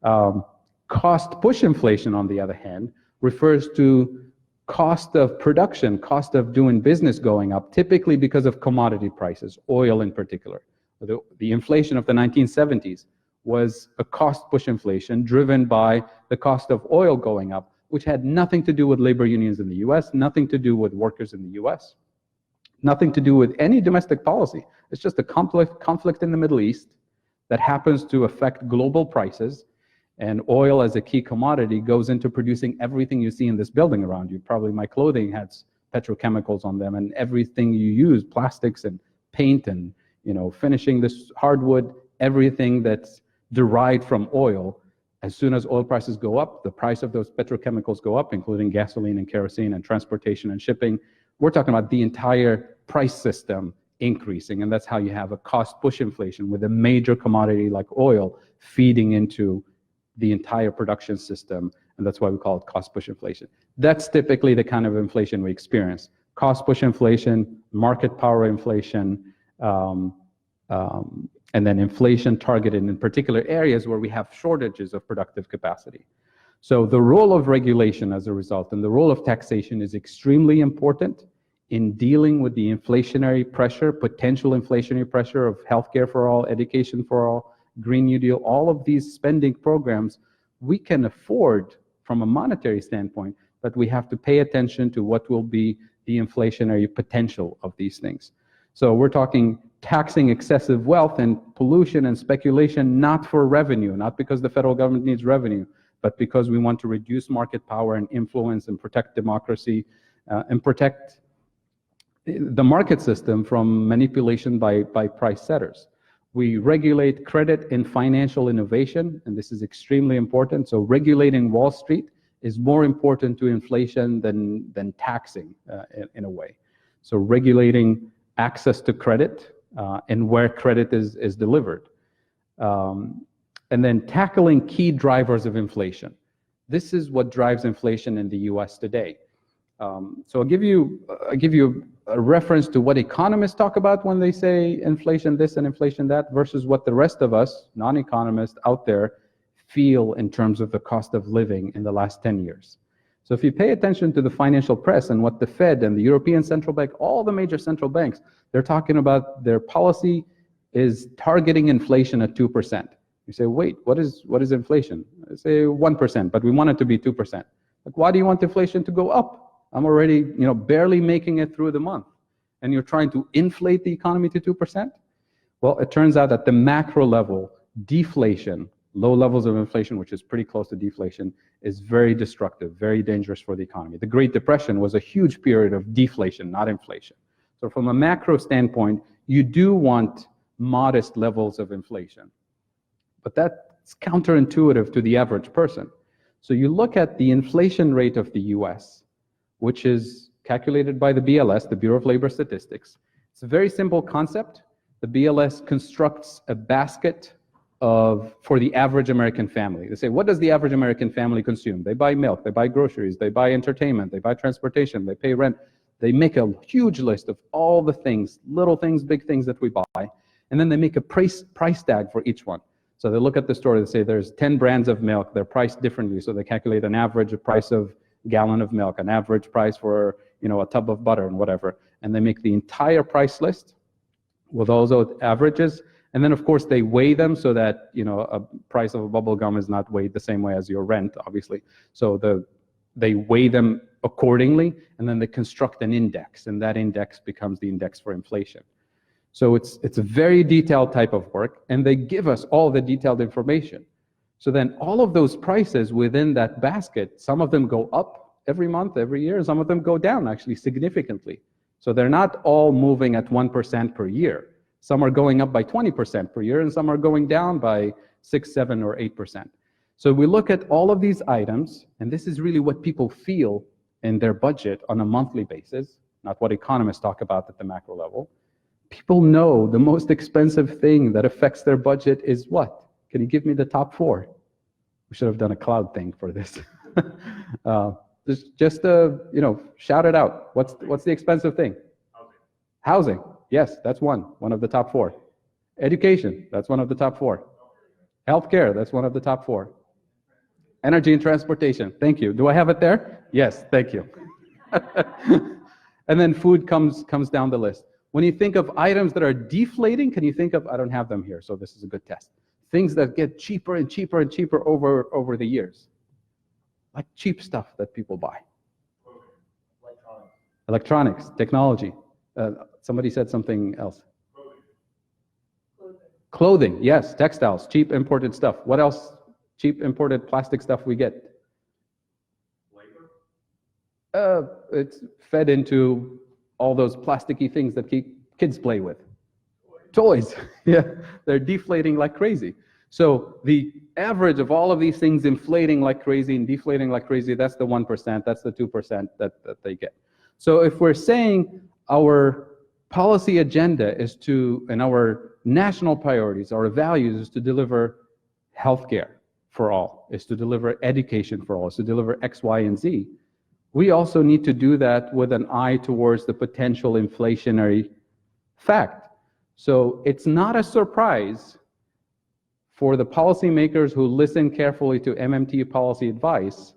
Cost push inflation, on the other hand, refers to cost of production, cost of doing business going up, typically because of commodity prices, oil in particular. The inflation of the 1970s was a cost push inflation driven by the cost of oil going up, which had nothing to do with labor unions in the US, nothing to do with workers in the US, nothing to do with any domestic policy. It's just a conflict in the Middle East that happens to affect global prices, and oil as a key commodity goes into producing everything you see in this building around you. Probably my clothing has petrochemicals on them, and everything you use, plastics and paint and finishing this hardwood, everything that's derived from oil. As soon as oil prices go up, the price of those petrochemicals go up, including gasoline and kerosene and transportation and shipping. We're talking about the entire price system increasing, and that's how you have a cost push inflation with a major commodity like oil feeding into the entire production system, and that's why we call it cost push inflation. That's typically the kind of inflation we experience. Cost push inflation, market power inflation, and then inflation targeted in particular areas where we have shortages of productive capacity. So the role of regulation as a result and the role of taxation is extremely important in dealing with the inflationary pressure, potential inflationary pressure of healthcare for all, education for all, Green New Deal, all of these spending programs we can afford from a monetary standpoint, but we have to pay attention to what will be the inflationary potential of these things. So we're talking taxing excessive wealth and pollution and speculation, not for revenue, not because the federal government needs revenue, but because we want to reduce market power and influence and protect democracy and protect the market system from manipulation by price setters. We regulate credit and financial innovation, and this is extremely important. So regulating Wall Street is more important to inflation than taxing in a way. So regulating access to credit and where credit is delivered. And then tackling key drivers of inflation. This is what drives inflation in the US today. So I'll give you a reference to what economists talk about when they say inflation this and inflation that versus what the rest of us, non-economists out there, feel in terms of the cost of living in the last 10 years. So if you pay attention to the financial press and what the Fed and the European Central Bank, all the major central banks, they're talking about their policy is targeting inflation at 2%. You say, wait, what is inflation? I say 1%, but we want it to be 2%. Like, why do you want inflation to go up? I'm already, barely making it through the month. And you're trying to inflate the economy to 2%? Well, it turns out at the macro level, deflation, low levels of inflation, which is pretty close to deflation, is very destructive, very dangerous for the economy. The Great Depression was a huge period of deflation, not inflation. So from a macro standpoint, you do want modest levels of inflation. But that's counterintuitive to the average person. So you look at the inflation rate of the US, which is calculated by the BLS, the Bureau of Labor Statistics. It's a very simple concept. The BLS constructs a basket for the average American family. They say, what does the average American family consume? They buy milk, they buy groceries, they buy entertainment, they buy transportation, they pay rent. They make a huge list of all the things, little things, big things that we buy, and then they make a price tag for each one. So they look at the store, they say there's 10 brands of milk, they're priced differently, so they calculate an average price of gallon of milk, an average price for a tub of butter and whatever, and they make the entire price list with all those averages, and then of course they weigh them so that a price of a bubble gum is not weighed the same way as your rent, obviously. So they weigh them accordingly, and then they construct an index, and that index becomes the index for inflation. So it's a very detailed type of work, and they give us all the detailed information. So then all of those prices within that basket, some of them go up every month, every year, and some of them go down actually significantly. So they're not all moving at 1% per year. Some are going up by 20% per year, and some are going down by 6, 7, or 8%. So we look at all of these items, and this is really what people feel in their budget on a monthly basis, not what economists talk about at the macro level. People know the most expensive thing that affects their budget is what? Can you give me the top 4? We should have done a cloud thing for this. just shout it out. What's the expensive thing? Housing. Yes, that's one of the top 4. Education, that's one of the top 4. Healthcare, that's one of the top 4. Energy and transportation, thank you. Do I have it there? Yes, thank you. And then food comes down the list. When you think of items that are deflating, can you think of, I don't have them here, so this is a good test. Things that get cheaper and cheaper and cheaper over the years. Like cheap stuff that people buy. Electronics, technology. Somebody said something else. Clothing, yes, textiles, cheap imported stuff. What else? Cheap imported plastic stuff we get. Labor? It's fed into all those plasticky things that kids play with. Toys. Yeah, they're deflating like crazy. So the average of all of these things inflating like crazy and deflating like crazy, that's the 1%, that's the 2% that they get. So if we're saying our policy agenda is and our national priorities, our values is to deliver healthcare for all, is to deliver education for all, is to deliver X, Y, and Z, we also need to do that with an eye towards the potential inflationary fact. So it's not a surprise for the policymakers who listen carefully to MMT policy advice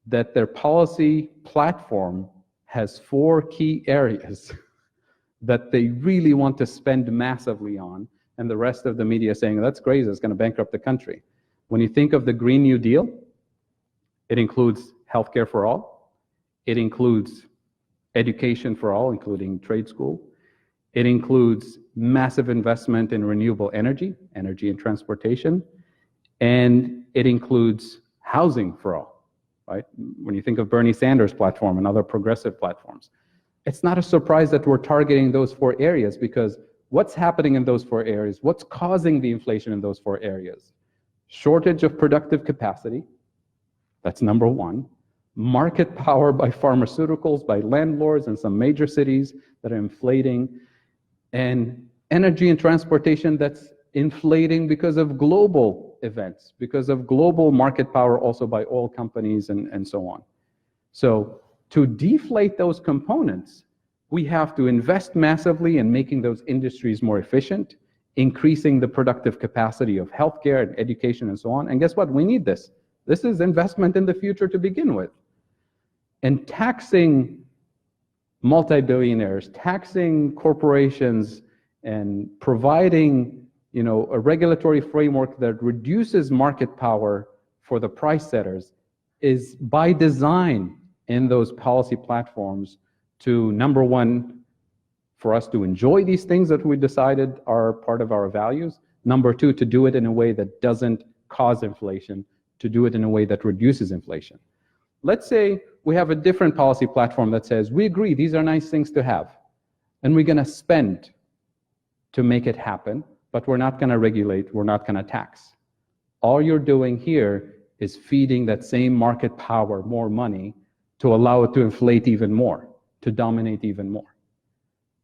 that their policy platform has 4 key areas that they really want to spend massively on, and the rest of the media saying, that's crazy, it's going to bankrupt the country. When you think of the Green New Deal, it includes healthcare for all. It includes education for all, including trade school. It includes massive investment in renewable energy and transportation. And it includes housing for all, right? When you think of Bernie Sanders' platform and other progressive platforms, it's not a surprise that we're targeting those 4 areas, because what's happening in those 4 areas? What's causing the inflation in those 4 areas? Shortage of productive capacity, that's number 1. Market power by pharmaceuticals, by landlords in some major cities that are inflating, and energy and transportation that's inflating because of global events, because of global market power also by oil companies and so on. So To deflate those components, we have to invest massively in making those industries more efficient, increasing the productive capacity of healthcare and education and so on. And guess what? We need this. This is investment in the future to begin with. And taxing multi-billionaires, taxing corporations, and providing, a regulatory framework that reduces market power for the price setters is by design in those policy platforms to, number one, for us to enjoy these things that we decided are part of our values. Number two, to do it in a way that doesn't cause inflation, to do it in a way that reduces inflation. Let's say we have a different policy platform that says, we agree these are nice things to have, and we're going to spend to make it happen, but we're not going to regulate, we're not going to tax. All you're doing here is feeding that same market power more money to allow it to inflate even more, to dominate even more.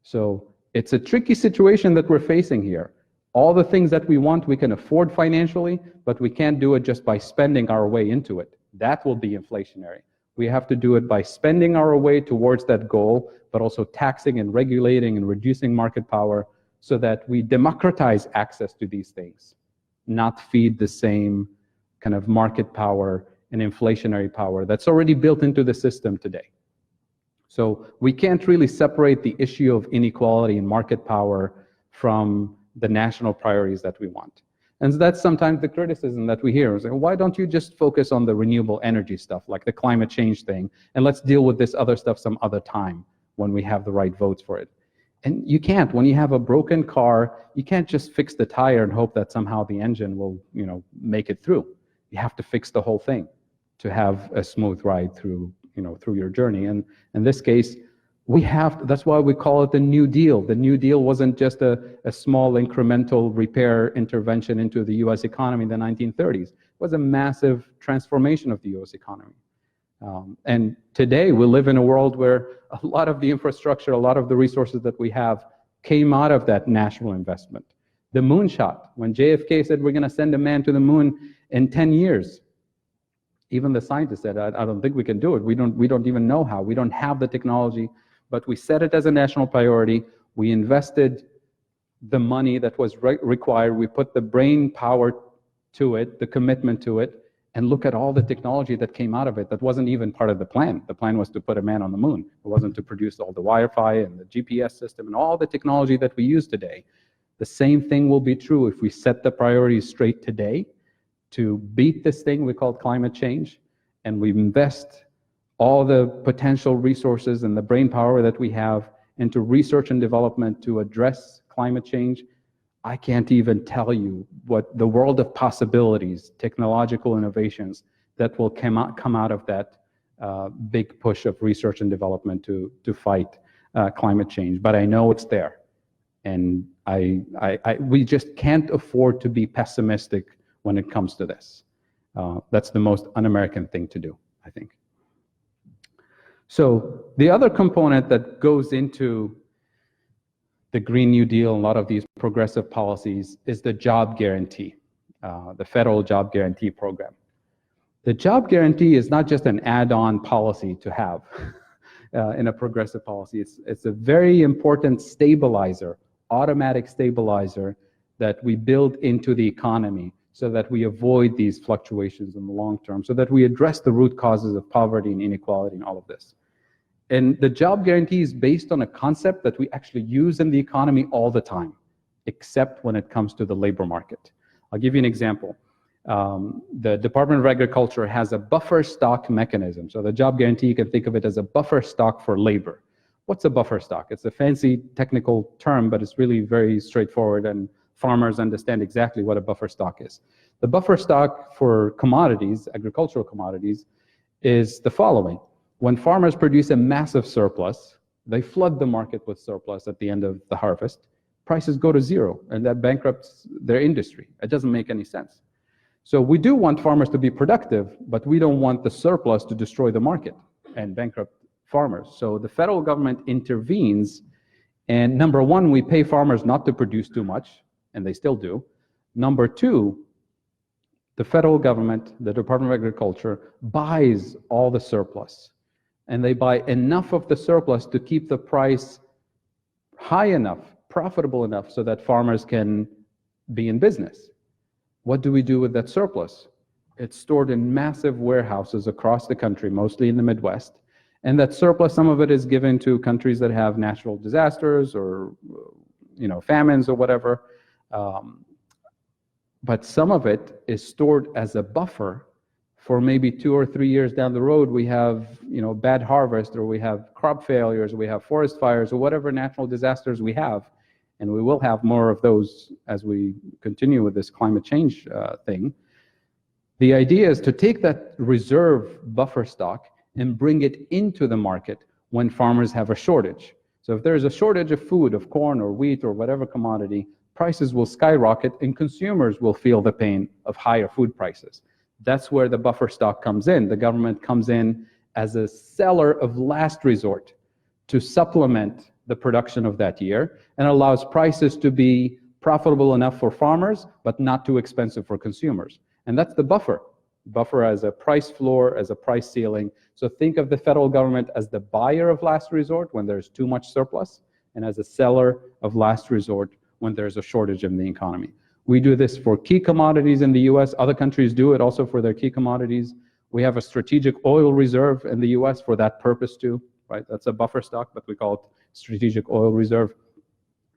So it's a tricky situation that we're facing here. All the things that we want, we can afford financially, but we can't do it just by spending our way into it. That will be inflationary. We have to do it by spending our way towards that goal, but also taxing and regulating and reducing market power so that we democratize access to these things, not feed the same kind of market power and inflationary power that's already built into the system today. So we can't really separate the issue of inequality and market power from the national priorities that we want. And so that's sometimes the criticism that we hear. Like, why don't you just focus on the renewable energy stuff, like the climate change thing, and let's deal with this other stuff some other time when we have the right votes for it. And you can't. When you have a broken car, you can't just fix the tire and hope that somehow the engine will, make it through. You have to fix the whole thing to have a smooth ride through, through your journey. And in this case, that's why we call it the New Deal. The New Deal wasn't just a small incremental repair intervention into the US economy in the 1930s. It was a massive transformation of the US economy. And today we live in a world where a lot of the infrastructure, a lot of the resources that we have came out of that national investment. The moonshot, when JFK said we're going to send a man to the moon in 10 years, even the scientists said, I don't think we can do it. We don't even know how. We don't have the technology. But we set it as a national priority. We invested the money that was required. We put the brain power to it, the commitment to it, and look at all the technology that came out of it that wasn't even part of the plan. The plan was to put a man on the moon. It wasn't to produce all the Wi-Fi and the GPS system and all the technology that we use today. The same thing will be true if we set the priorities straight today to beat this thing we call climate change, and we invest all the potential resources and the brain power that we have into research and development to address climate change. I can't even tell you what the world of possibilities, technological innovations that will come out of that big push of research and development to fight climate change. But I know it's there, and we just can't afford to be pessimistic when it comes to this. That's the most un-American thing to do, I think. So the other component that goes into the Green New Deal and a lot of these progressive policies is the job guarantee, the federal job guarantee program. The job guarantee is not just an add-on policy to have in a progressive policy. It's a very important stabilizer, automatic stabilizer that we build into the economy so that we avoid these fluctuations in the long term, so that we address the root causes of poverty and inequality and all of this. And the job guarantee is based on a concept that we actually use in the economy all the time, except when it comes to the labor market. I'll give you an example. The Department of Agriculture has a buffer stock mechanism. So the job guarantee, you can think of it as a buffer stock for labor. What's a buffer stock? It's a fancy technical term, but it's really very straightforward, and farmers understand exactly what a buffer stock is. The buffer stock for commodities, agricultural commodities, is the following. When farmers produce a massive surplus, they flood the market with surplus at the end of the harvest, prices go to zero, and that bankrupts their industry. It doesn't make any sense. So we do want farmers to be productive, but we don't want the surplus to destroy the market and bankrupt farmers. So the federal government intervenes, and number one, we pay farmers not to produce too much, and they still do. Number two, the federal government, the Department of Agriculture, buys all the surplus and they buy enough of the surplus to keep the price high enough, profitable enough, so that farmers can be in business. What do we do with that surplus? It's stored in massive warehouses across the country, mostly in the Midwest. And that surplus, some of it is given to countries that have natural disasters or famines or whatever. But some of it is stored as a buffer for maybe 2 or 3 years down the road. We have bad harvest, or we have crop failures, or we have forest fires, or whatever natural disasters we have. And we will have more of those as we continue with this climate change thing. The idea is to take that reserve buffer stock and bring it into the market when farmers have a shortage. So if there's a shortage of food, of corn or wheat or whatever commodity, prices will skyrocket and consumers will feel the pain of higher food prices. That's where the buffer stock comes in. The government comes in as a seller of last resort to supplement the production of that year, and allows prices to be profitable enough for farmers, but not too expensive for consumers. And that's the buffer. Buffer as a price floor, as a price ceiling. So think of the federal government as the buyer of last resort when there's too much surplus, and as a seller of last resort when there's a shortage in the economy. We do this for key commodities in the US. Other countries do it also for their key commodities. We have a strategic oil reserve in the US for that purpose too, right? That's a buffer stock, but we call it strategic oil reserve.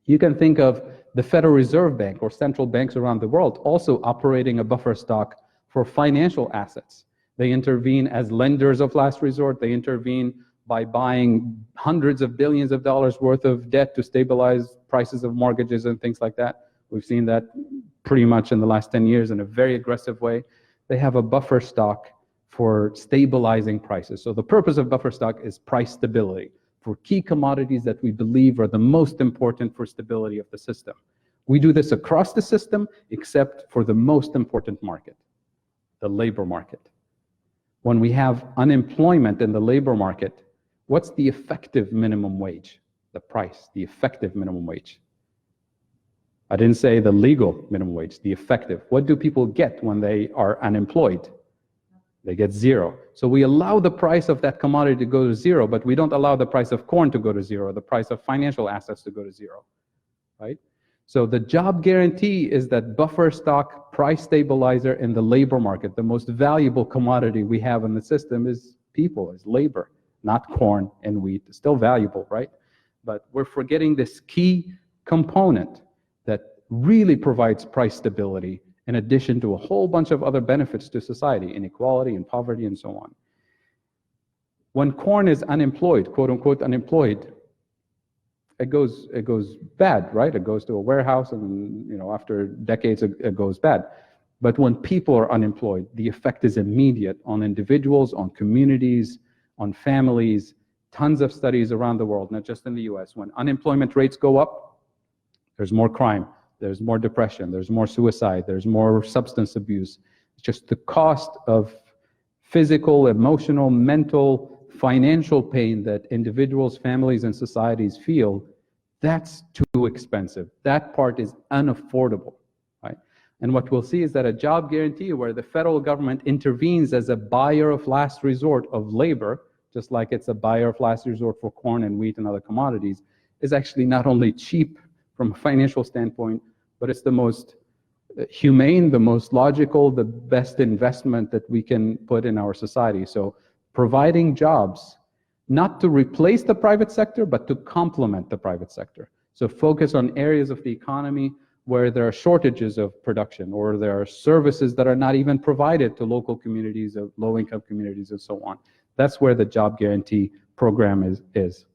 You can think of the Federal Reserve Bank or central banks around the world also operating a buffer stock for financial assets. They intervene as lenders of last resort. They intervene by buying hundreds of billions of dollars worth of debt to stabilize prices of mortgages and things like that. We've seen that pretty much in the last 10 years in a very aggressive way. They have a buffer stock for stabilizing prices. So the purpose of buffer stock is price stability for key commodities that we believe are the most important for stability of the system. We do this across the system, except for the most important market, the labor market. When we have unemployment in the labor market, what's the effective minimum wage? The price, the effective minimum wage. I didn't say the legal minimum wage, the effective. What do people get when they are unemployed? They get zero. So we allow the price of that commodity to go to zero, but we don't allow the price of corn to go to zero, the price of financial assets to go to zero, right? So the job guarantee is that buffer stock price stabilizer in the labor market. The most valuable commodity we have in the system is people, is labor, not corn and wheat. It's still valuable, right? But we're forgetting this key component that really provides price stability in addition to a whole bunch of other benefits to society, inequality and poverty and so on. When corn is unemployed, quote unquote unemployed, it goes bad, right? It goes to a warehouse and after decades it goes bad. But when people are unemployed, the effect is immediate on individuals, on communities, on families. Tons of studies around the world, not just in the US. When unemployment rates go up, there's more crime. There's more depression, there's more suicide, there's more substance abuse. It's just the cost of physical, emotional, mental, financial pain that individuals, families, and societies feel, that's too expensive. That part is unaffordable, right? And what we'll see is that a job guarantee where the federal government intervenes as a buyer of last resort of labor, just like it's a buyer of last resort for corn and wheat and other commodities, is actually not only cheap from a financial standpoint, but it's the most humane, the most logical, the best investment that we can put in our society. So providing jobs, not to replace the private sector, but to complement the private sector. So focus on areas of the economy where there are shortages of production, or there are services that are not even provided to local communities, of low-income communities, and so on. That's where the job guarantee program is.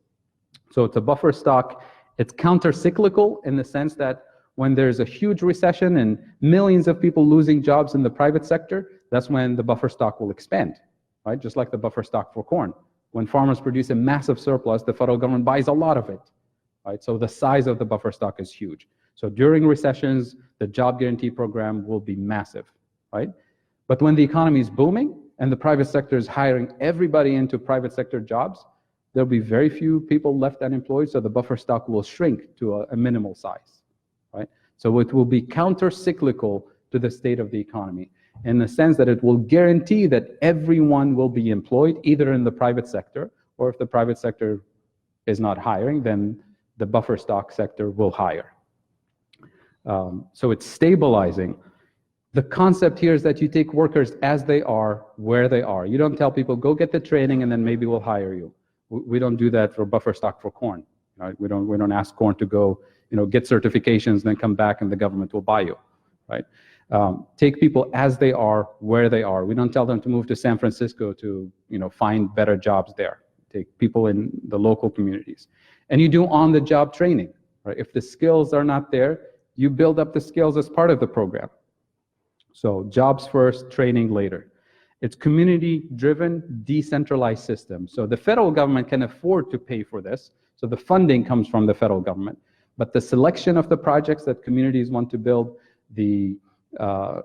So it's a buffer stock. It's counter-cyclical in the sense that when there's a huge recession and millions of people losing jobs in the private sector, that's when the buffer stock will expand, right? Just like the buffer stock for corn. When farmers produce a massive surplus, the federal government buys a lot of it, right? So the size of the buffer stock is huge. So during recessions, the job guarantee program will be massive, right? But when the economy is booming and the private sector is hiring everybody into private sector jobs, there'll be very few people left unemployed, so the buffer stock will shrink to a minimal size, right? So it will be counter-cyclical to the state of the economy in the sense that it will guarantee that everyone will be employed either in the private sector or if the private sector is not hiring, then the buffer stock sector will hire. So it's stabilizing. The concept here is that you take workers as they are, where they are. You don't tell people, go get the training and then maybe we'll hire you. We don't do that for buffer stock for corn. Right? We don't ask corn to go, get certifications, then come back and the government will buy you. Right? Take people as they are, where they are. We don't tell them to move to San Francisco to, find better jobs there. Take people in the local communities. And you do on-the-job training. Right? If the skills are not there, you build up the skills as part of the program. So jobs first, training later. It's community-driven, decentralized system. So the federal government can afford to pay for this. So the funding comes from the federal government. But the selection of the projects that communities want to build, the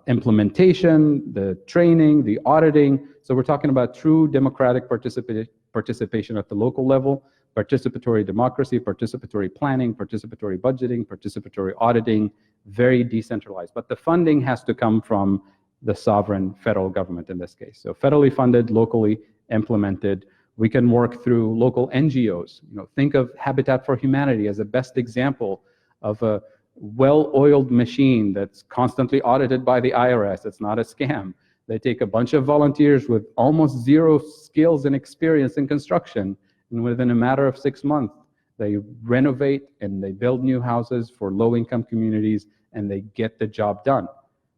implementation, the training, the auditing. So we're talking about true democratic participation at the local level, participatory democracy, participatory planning, participatory budgeting, participatory auditing, very decentralized. But the funding has to come from the sovereign federal government in this case. So federally funded, locally implemented. We can work through local NGOs. Think of Habitat for Humanity as a best example of a well-oiled machine that's constantly audited by the IRS. It's not a scam. They take a bunch of volunteers with almost zero skills and experience in construction, and within a matter of 6 months, they renovate and they build new houses for low-income communities, and they get the job done.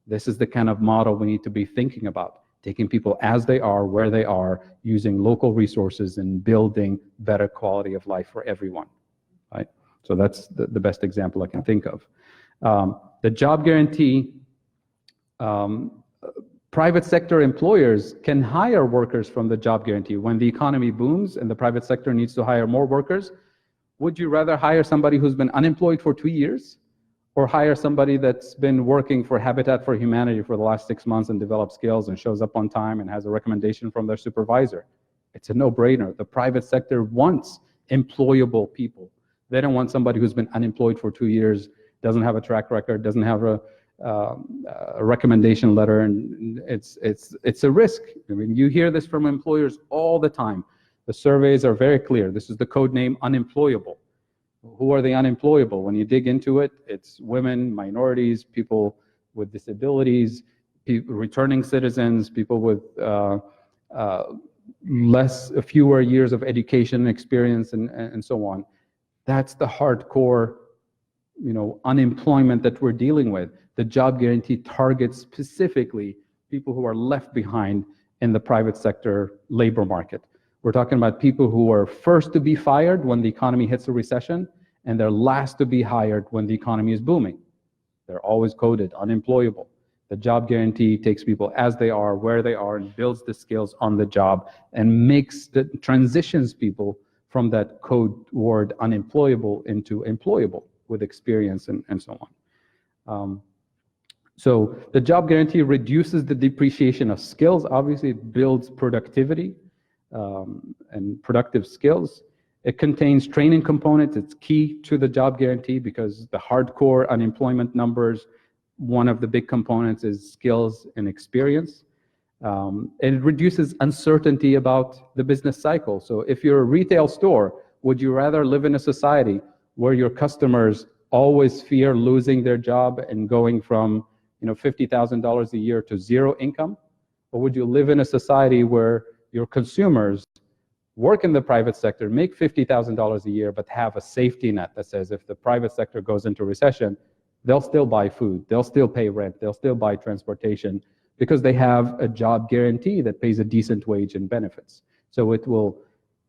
This is the kind of model we need to be thinking about, taking people as they are, where they are, using local resources and building better quality of life for everyone, right? So that's the best example I can think of. The job guarantee, private sector employers can hire workers from the job guarantee. When the economy booms and the private sector needs to hire more workers, would you rather hire somebody who's been unemployed for 2 years or hire somebody that's been working for Habitat for Humanity for the last 6 months and developed skills and shows up on time and has a recommendation from their supervisor? It's a no-brainer. The private sector wants employable people. They don't want somebody who's been unemployed for 2 years, doesn't have a track record, doesn't have a recommendation letter, and it's a risk. I mean, you hear this from employers all the time. The surveys are very clear. This is the code name unemployable. Who are the unemployable? When you dig into it, it's women, minorities, people with disabilities, returning citizens, people with fewer years of education experience, and so on. That's the hardcore, unemployment that we're dealing with. The job guarantee targets specifically people who are left behind in the private sector labor market. We're talking about people who are first to be fired when the economy hits a recession, and they're last to be hired when the economy is booming. They're always coded unemployable. The job guarantee takes people as they are, where they are, and builds the skills on the job and transitions people from that code word unemployable into employable with experience and so on. So the job guarantee reduces the depreciation of skills. Obviously, it builds productivity and productive skills. It contains training components. It's key to the job guarantee because the hardcore unemployment numbers, one of the big components is skills and experience. And it reduces uncertainty about the business cycle. So if you're a retail store, would you rather live in a society where your customers always fear losing their job and going from $50,000 a year to zero income? Or would you live in a society where your consumers work in the private sector, make $50,000 a year, but have a safety net that says if the private sector goes into recession, they'll still buy food, they'll still pay rent, they'll still buy transportation, because they have a job guarantee that pays a decent wage and benefits. So it will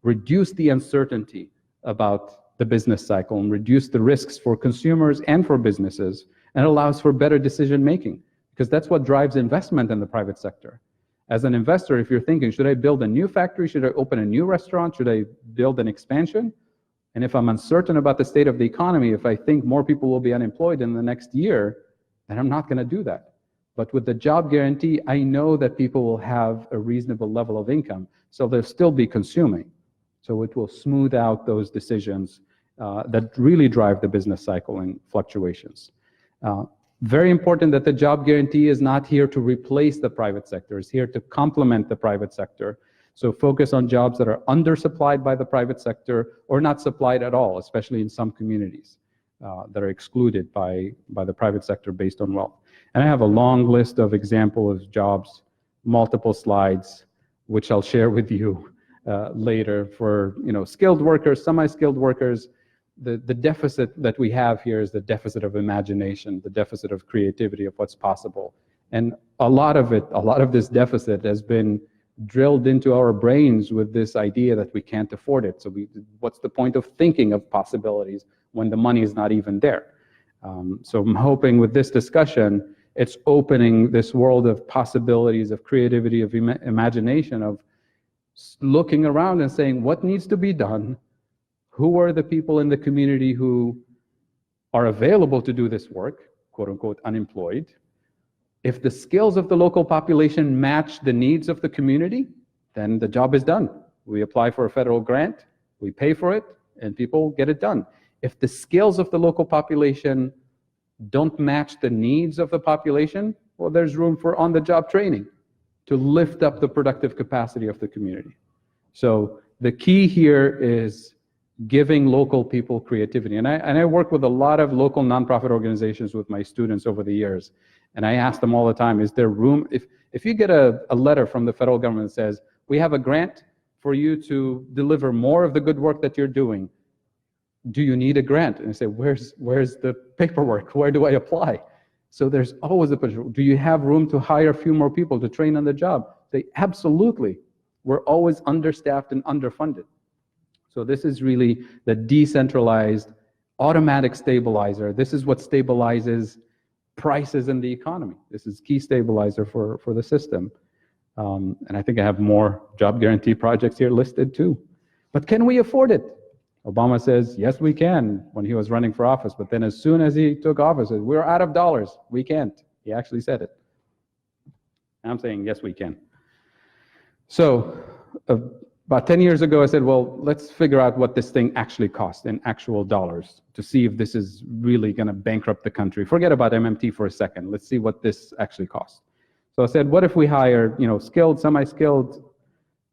reduce the uncertainty about the business cycle and reduce the risks for consumers and for businesses, and allows for better decision making, because that's what drives investment in the private sector. As an investor, if you're thinking, should I build a new factory? Should I open a new restaurant? Should I build an expansion? And if I'm uncertain about the state of the economy, if I think more people will be unemployed in the next year, then I'm not going to do that. But with the job guarantee, I know that people will have a reasonable level of income, so they'll still be consuming. So it will smooth out those decisions that really drive the business cycle and fluctuations. Very important that the job guarantee is not here to replace the private sector. It's here to complement the private sector. So focus on jobs that are undersupplied by the private sector or not supplied at all, especially in some communities that are excluded by the private sector based on wealth. And I have a long list of examples of jobs, multiple slides, which I'll share with you later for skilled workers, semi-skilled workers. The deficit that we have here is the deficit of imagination, the deficit of creativity of what's possible. And a lot of this deficit has been drilled into our brains with this idea that we can't afford it. So what's the point of thinking of possibilities when the money is not even there? So I'm hoping with this discussion, it's opening this world of possibilities, of creativity, of imagination, of looking around and saying, what needs to be done? Who are the people in the community who are available to do this work, quote unquote, unemployed? If the skills of the local population match the needs of the community, then the job is done. We apply for a federal grant, we pay for it, and people get it done. If the skills of the local population don't match the needs of the population, well, there's room for on-the-job training to lift up the productive capacity of the community. So the key here is giving local people creativity. And I work with a lot of local nonprofit organizations with my students over the years. And I ask them all the time, is there room? If you get a letter from the federal government that says, we have a grant for you to deliver more of the good work that you're doing, do you need a grant? And I say, where's the paperwork? Where do I apply? So there's always a potential. Do you have room to hire a few more people to train on the job? They absolutely. We're always understaffed and underfunded. So this is really the decentralized automatic stabilizer. This is what stabilizes prices in the economy. This is key stabilizer for the system. And I think I have more job guarantee projects here listed too. But can we afford it? Obama says, yes, we can, when he was running for office. But then as soon as he took office, he said, we're out of dollars. We can't. He actually said it. I'm saying, yes, we can. So about 10 years ago, I said, well, let's figure out what this thing actually costs in actual dollars to see if this is really going to bankrupt the country. Forget about MMT for a second. Let's see what this actually costs. So I said, what if we hire, skilled, semi-skilled,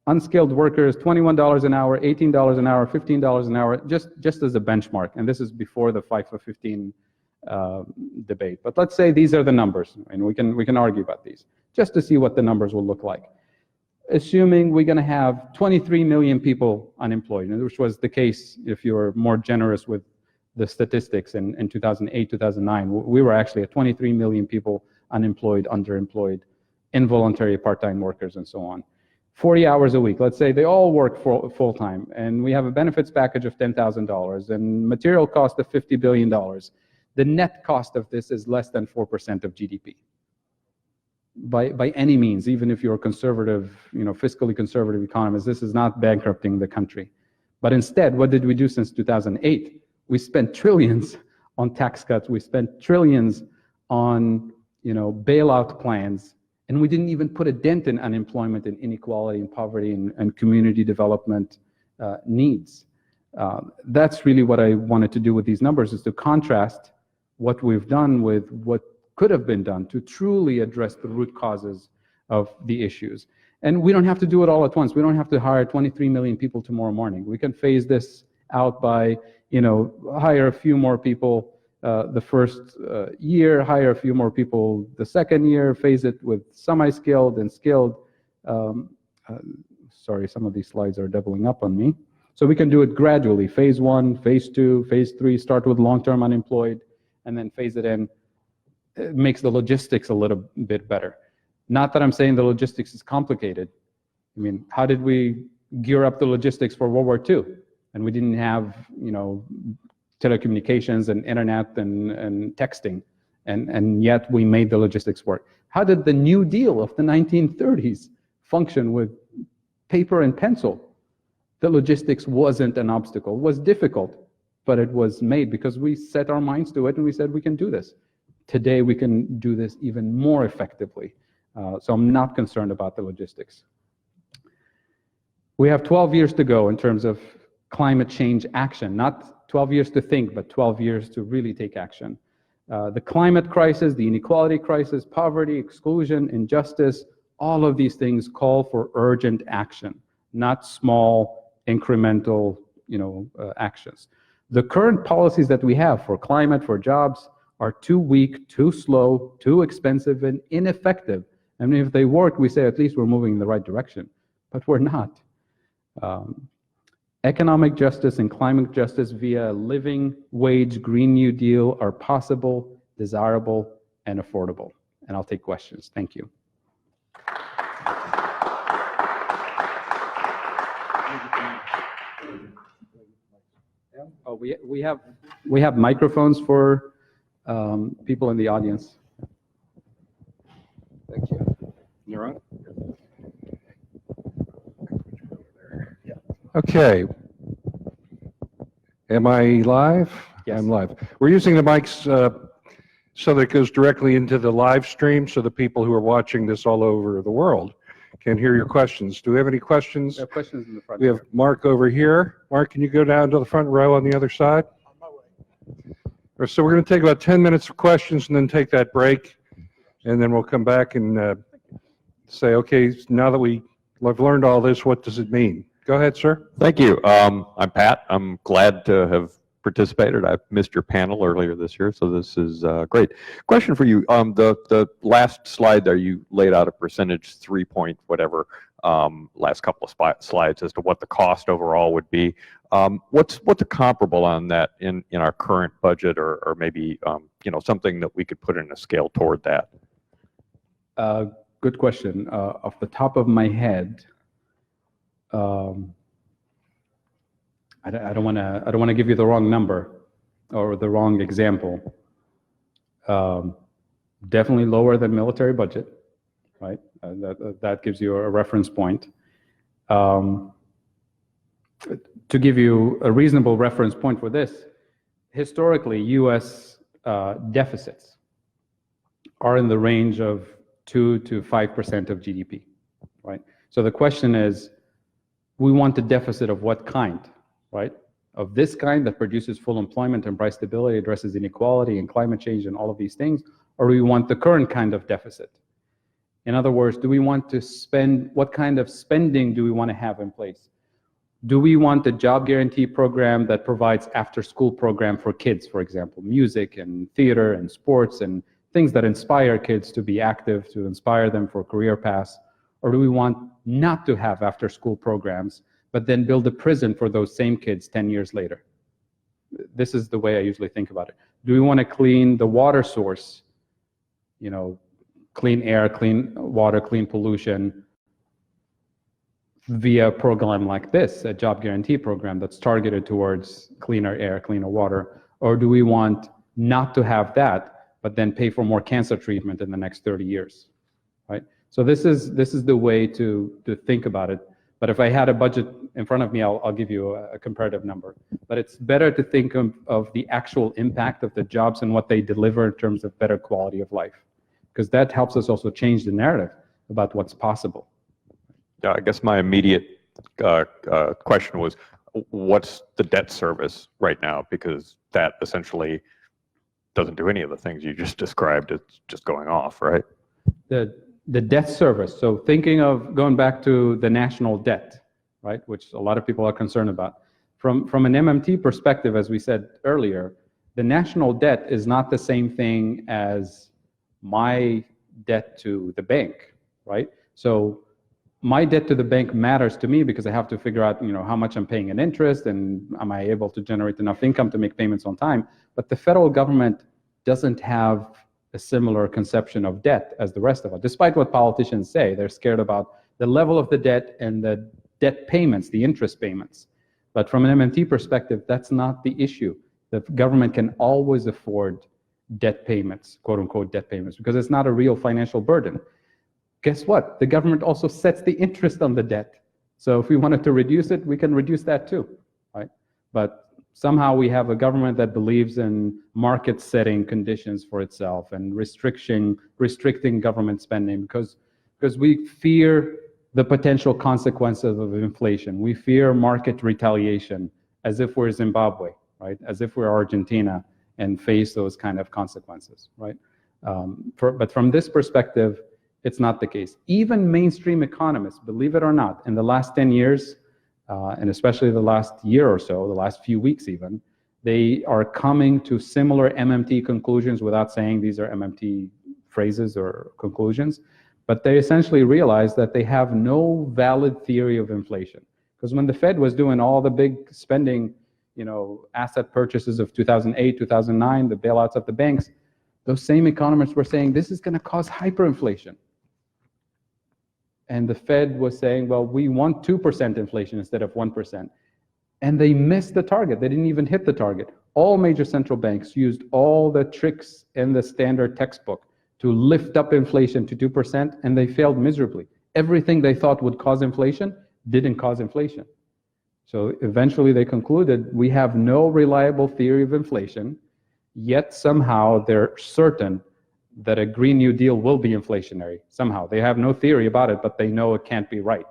unskilled workers, $21 an hour, $18 an hour, $15 an hour, just as a benchmark. And this is before the 5 for 15 debate. But let's say these are the numbers, and we can argue about these, just to see what the numbers will look like. Assuming we're going to have 23 million people unemployed, which was the case if you were more generous with the statistics in 2008, 2009. We were actually at 23 million people unemployed, underemployed, involuntary part-time workers, and so on. 40 hours a week. Let's say they all work full-time, and we have a benefits package of $10,000 and material cost of $50 billion. The net cost of this is less than 4% of GDP. By any means, even if you're a conservative, fiscally conservative economist, this is not bankrupting the country. But instead, what did we do since 2008? We spent trillions on tax cuts. We spent trillions on, bailout plans. And we didn't even put a dent in unemployment and inequality and poverty and community development needs. That's really what I wanted to do with these numbers, is to contrast what we've done with what could have been done to truly address the root causes of the issues. And we don't have to do it all at once. We don't have to hire 23 million people tomorrow morning. We can phase this out by, hire a few more people the first year, hire a few more people the second year, phase it with semi-skilled and skilled. Sorry, some of these slides are doubling up on me. So we can do it gradually, phase 1, phase 2, phase 3, start with long-term unemployed, and then phase it in. It makes the logistics a little bit better. Not that I'm saying the logistics is complicated. I mean, how did we gear up the logistics for World War II? And we didn't have, telecommunications and internet and texting, and yet we made the logistics work. How did the New Deal of the 1930s function with paper and pencil? The logistics wasn't an obstacle. It was difficult, but it was made because we set our minds to it and we said we can do this. Today we can do this even more effectively. So I'm not concerned about the logistics. We have 12 years to go in terms of climate change action, not 12 years to think, but 12 years to really take action. The climate crisis, the inequality crisis, poverty, exclusion, injustice, all of these things call for urgent action. not small incremental, actions. The current policies that we have for climate, for jobs, are too weak, too slow, too expensive, and ineffective. I mean, if they work, we say at least we're moving in the right direction, but we're not. Economic justice and climate justice via living wage Green New Deal are possible, desirable, and affordable. And I'll take questions. Thank you. Oh, we have microphones for people in the audience. Thank you. You're on? Okay. Am I live? Yes. I'm live. We're using the mics so that it goes directly into the live stream so the people who are watching this all over the world can hear your questions. Do we have any questions? We have questions in the front. We have Mark over here. Mark, can you go down to the front row on the other side? On my way. So we're going to take about 10 minutes of questions and then take that break. And then we'll come back and say, okay, now that we've learned all this, what does it mean? Go ahead, sir. Thank you. I'm Pat. I'm glad to have participated. I missed your panel earlier this year, so this is great. Question for you. The last slide there, you laid out a percentage, 3 point whatever, last couple of slides as to what the cost overall would be. What's a comparable on that in our current budget, or maybe something that we could put in a scale toward that? Good question. Off the top of my head, I don't want to give you the wrong number or the wrong example. Definitely lower than military budget, right? That gives you a reference point. To give you a reasonable reference point for this, historically, U.S. deficits are in the range of 2 to 5% of GDP, right? So the question is, we want a deficit of what kind, right? Of this kind that produces full employment and price stability, addresses inequality and climate change and all of these things, or do we want the current kind of deficit? In other words, do we want to spend, what kind of spending do we want to have in place? Do we want a job guarantee program that provides after-school program for kids, for example, music and theater and sports and things that inspire kids to be active, to inspire them for career paths? Or do we want not to have after-school programs, but then build a prison for those same kids 10 years later? This is the way I usually think about it. Do we want to clean the water source, clean air, clean water, clean pollution, via a program like this, a job guarantee program that's targeted towards cleaner air, cleaner water? Or do we want not to have that, but then pay for more cancer treatment in the next 30 years, right? So this is the way to think about it. But if I had a budget in front of me, I'll give you a comparative number. But it's better to think of the actual impact of the jobs and what they deliver in terms of better quality of life, because that helps us also change the narrative about what's possible. I guess my immediate question was, what's the debt service right now? Because that essentially doesn't do any of the things you just described. It's just going off, right? The debt service, so thinking of going back to the national debt, right, which a lot of people are concerned about. From an MMT perspective, as we said earlier, the national debt is not the same thing as my debt to the bank, right? So my debt to the bank matters to me because I have to figure out, how much I'm paying in interest and am I able to generate enough income to make payments on time. But the federal government doesn't have a similar conception of debt as the rest of us. Despite what politicians say, they're scared about the level of the debt and the debt payments, the interest payments. But from an MMT perspective, that's not the issue. The government can always afford debt payments, quote unquote debt payments, because it's not a real financial burden. Guess what? The government also sets the interest on the debt. So if we wanted to reduce it, we can reduce that too, right? But somehow we have a government that believes in market setting conditions for itself and restricting government spending because we fear the potential consequences of inflation. We fear market retaliation, as if we're Zimbabwe, right? As if we're Argentina and face those kind of consequences, right? But from this perspective, It's not the case. Even mainstream economists, believe it or not, in the last 10 years, and especially the last year or so, the last few weeks even, they are coming to similar MMT conclusions without saying these are MMT phrases or conclusions, but they essentially realize that they have no valid theory of inflation. Because when the Fed was doing all the big spending, asset purchases of 2008, 2009, the bailouts of the banks, those same economists were saying this is going to cause hyperinflation. And the Fed was saying, well, we want 2% inflation instead of 1%. And they missed the target. They didn't even hit the target. All major central banks used all the tricks in the standard textbook to lift up inflation to 2%, and they failed miserably. Everything they thought would cause inflation didn't cause inflation. So eventually they concluded we have no reliable theory of inflation, yet somehow they're certain that a Green New Deal will be inflationary. Somehow. They have no theory about it, but they know it can't be right?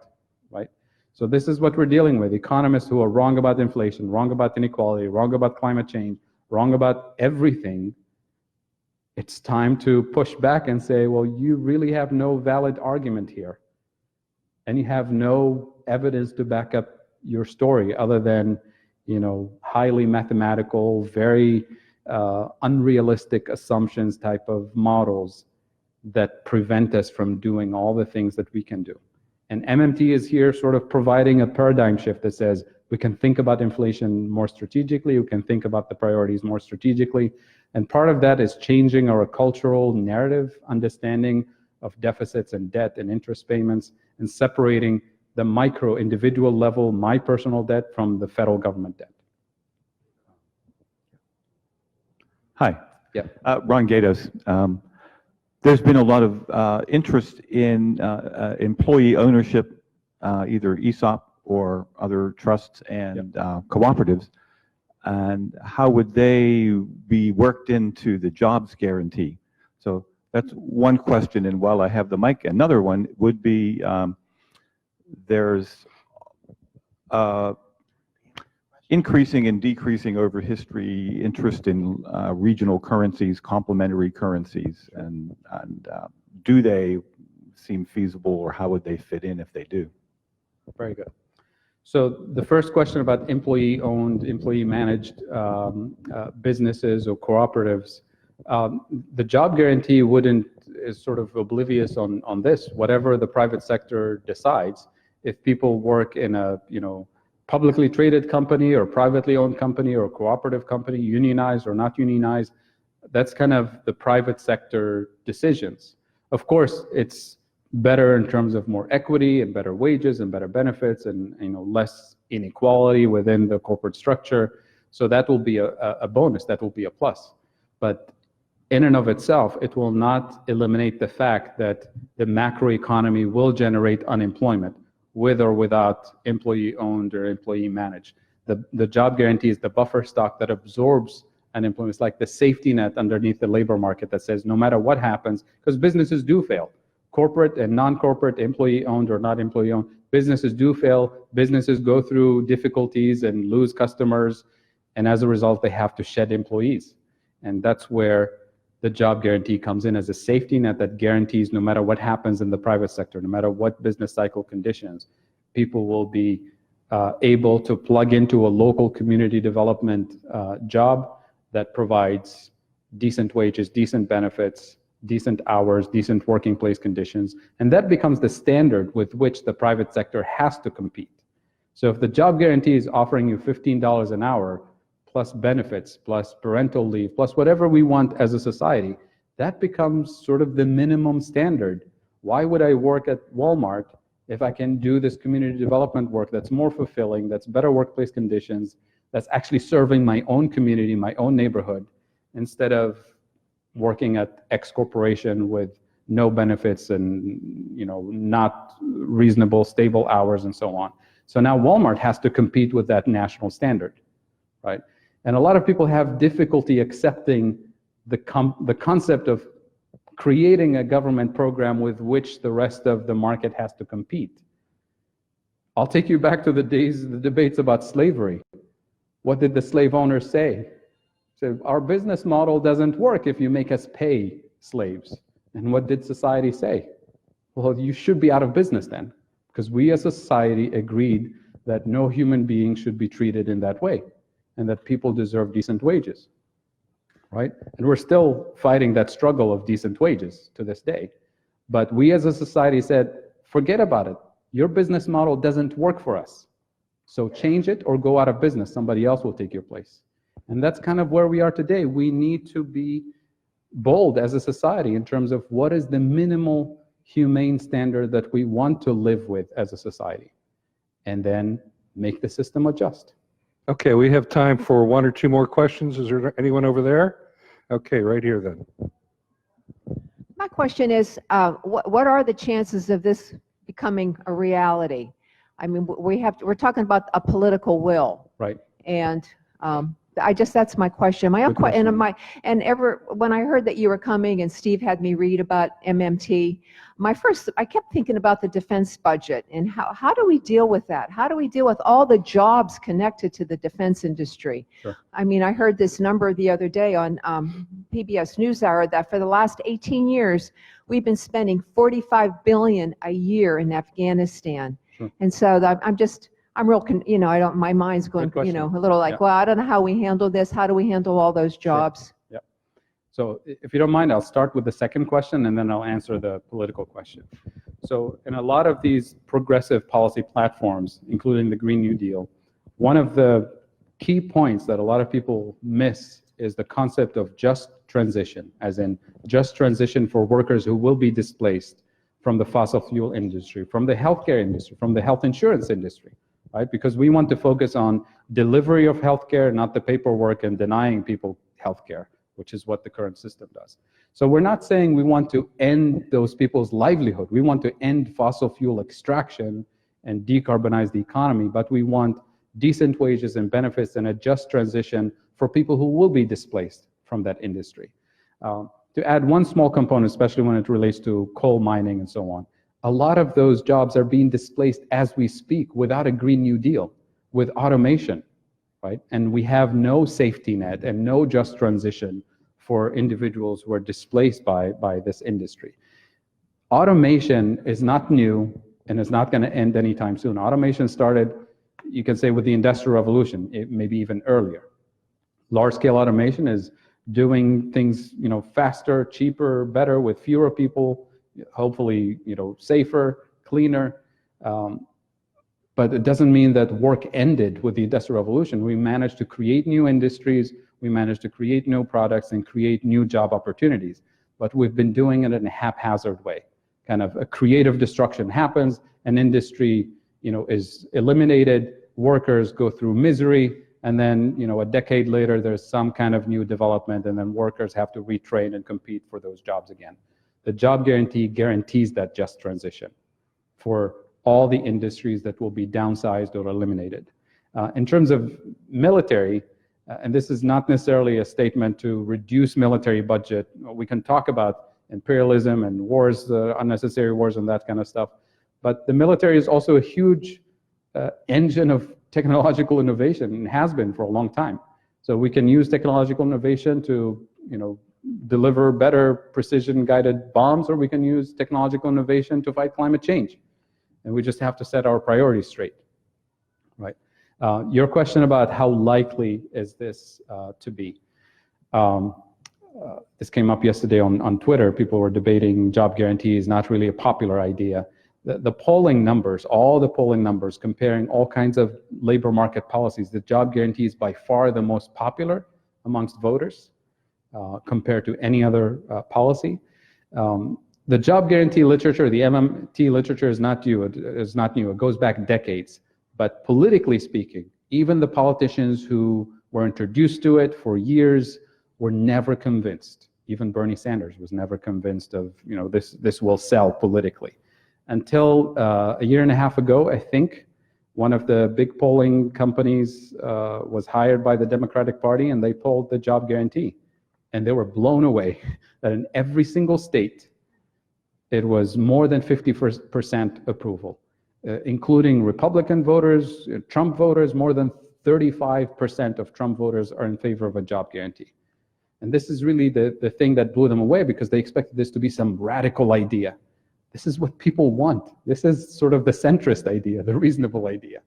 So this is what we're dealing with. Economists who are wrong about inflation, wrong about inequality, wrong about climate change, wrong about everything. It's time to push back and say, well, you really have no valid argument here. And you have no evidence to back up your story other than, highly mathematical, very unrealistic assumptions type of models that prevent us from doing all the things that we can do. And MMT is here sort of providing a paradigm shift that says we can think about inflation more strategically, we can think about the priorities more strategically. And part of that is changing our cultural narrative, understanding of deficits and debt and interest payments, and separating the micro individual level, my personal debt, from the federal government debt. Hi. Yeah. Ron Gatos. There's been a lot of interest in employee ownership, either ESOP or other trusts and cooperatives, and how would they be worked into the jobs guarantee? So that's one question, and while I have the mic, another one would be there's increasing and decreasing over history interest in regional currencies, complementary currencies, and do they seem feasible, or how would they fit in if they do? Very good. So the first question about employee-owned, employee-managed businesses or cooperatives, the job guarantee is sort of oblivious on this. Whatever the private sector decides, if people work in a publicly traded company or privately owned company or cooperative company, unionized or not unionized, that's kind of the private sector decisions. Of course, it's better in terms of more equity and better wages and better benefits and less inequality within the corporate structure. So that will be a bonus, that will be a plus. But in and of itself, it will not eliminate the fact that the macroeconomy will generate unemployment, with or without employee-owned or employee-managed. The job guarantee is the buffer stock that absorbs unemployment. It's like the safety net underneath the labor market that says no matter what happens, because businesses do fail. Corporate and non-corporate, employee-owned or not employee-owned, businesses do fail. Businesses go through difficulties and lose customers, and as a result, they have to shed employees. And that's where the job guarantee comes in as a safety net that guarantees no matter what happens in the private sector, no matter what business cycle conditions, people will be able to plug into a local community development job that provides decent wages, decent benefits, decent hours, decent working place conditions. And that becomes the standard with which the private sector has to compete. So if the job guarantee is offering you $15 an hour, plus benefits, plus parental leave, plus whatever we want as a society, that becomes sort of the minimum standard. Why would I work at Walmart if I can do this community development work that's more fulfilling, that's better workplace conditions, that's actually serving my own community, my own neighborhood, instead of working at X corporation with no benefits and not reasonable, stable hours and so on. So now Walmart has to compete with that national standard, right? And a lot of people have difficulty accepting the concept of creating a government program with which the rest of the market has to compete. I'll take you back to the debates about slavery. What did the slave owners say? So our business model doesn't work if you make us pay slaves. And what did society say? Well, you should be out of business then, because we as a society agreed that no human being should be treated in that way, and that people deserve decent wages, right? And we're still fighting that struggle of decent wages to this day. But we as a society said, forget about it. Your business model doesn't work for us. So change it or go out of business. Somebody else will take your place. And that's kind of where we are today. We need to be bold as a society in terms of what is the minimal humane standard that we want to live with as a society, and then make the system adjust. Okay, we have time for one or two more questions. Is there anyone over there? Okay, right here then. My question is, what are the chances of this becoming a reality? I mean, we're talking about a political will, Right. and that's my question. My own question, when I heard that you were coming and Steve had me read about MMT, I kept thinking about the defense budget and how do we deal with that? How do we deal with all the jobs connected to the defense industry? Sure. I mean, I heard this number the other day on PBS NewsHour that for the last 18 years, we've been spending $45 billion a year in Afghanistan. Sure. And so I'm real, my mind's going, a little like, well, I don't know how we handle this. How do we handle all those jobs? Sure. Yeah. So if you don't mind, I'll start with the second question and then I'll answer the political question. So in a lot of these progressive policy platforms, including the Green New Deal, one of the key points that a lot of people miss is the concept of just transition, as in just transition for workers who will be displaced from the fossil fuel industry, from the healthcare industry, from the health insurance industry. Right? Because we want to focus on delivery of healthcare, not the paperwork and denying people healthcare, which is what the current system does. So we're not saying we want to end those people's livelihood. We want to end fossil fuel extraction and decarbonize the economy, but we want decent wages and benefits and a just transition for people who will be displaced from that industry. To add one small component, especially when it relates to coal mining and so on, a lot of those jobs are being displaced as we speak without a Green New Deal, with automation, right? And we have no safety net and no just transition for individuals who are displaced by this industry. Automation is not new and is not going to end anytime soon. Automation started, you can say, with the Industrial Revolution, maybe even earlier. Large-scale automation is doing things, faster, cheaper, better, with fewer people, hopefully, safer, cleaner. But it doesn't mean that work ended with the Industrial Revolution. We managed to create new industries, we managed to create new products and create new job opportunities. But we've been doing it in a haphazard way. Kind of a creative destruction happens, an industry, is eliminated, workers go through misery, and then, a decade later, there's some kind of new development, and then workers have to retrain and compete for those jobs again. The job guarantee guarantees that just transition for all the industries that will be downsized or eliminated. In terms of military, and this is not necessarily a statement to reduce military budget. We can talk about imperialism and wars, unnecessary wars and that kind of stuff. But the military is also a huge engine of technological innovation and has been for a long time. So we can use technological innovation to, deliver better precision-guided bombs, or we can use technological innovation to fight climate change. And we just have to set our priorities straight, right? Your question about how likely is this to be? This came up yesterday on Twitter. People were debating job guarantee is not really a popular idea. The polling numbers, all the polling numbers comparing all kinds of labor market policies, the job guarantee is by far the most popular amongst voters compared to any other policy. The job guarantee literature, the MMT literature is not new. It goes back decades. But politically speaking, even the politicians who were introduced to it for years were never convinced. Even Bernie Sanders was never convinced of, this will sell politically. Until a year and a half ago, I think, one of the big polling companies was hired by the Democratic Party, and they polled the job guarantee. And they were blown away that in every single state, it was more than 50% approval, including Republican voters, Trump voters. More than 35% of Trump voters are in favor of a job guarantee. And this is really the thing that blew them away, because they expected this to be some radical idea. This is what people want. This is sort of the centrist idea, the reasonable idea.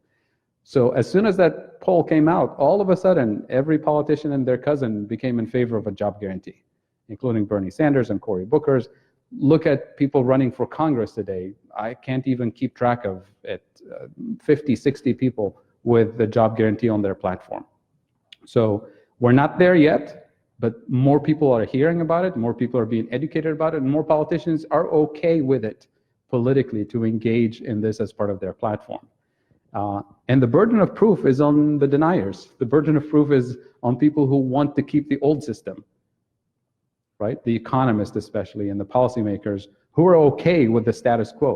So as soon as that poll came out, all of a sudden, every politician and their cousin became in favor of a job guarantee, including Bernie Sanders and Cory Booker's. Look at people running for Congress today. I can't even keep track of it. 50, 60 people with the job guarantee on their platform. So we're not there yet, but more people are hearing about it, more people are being educated about it, and more politicians are okay with it politically to engage in this as part of their platform. And the burden of proof is on the deniers. The burden of proof is on people who want to keep the old system, right? The economists especially, and the policymakers who are okay with the status quo.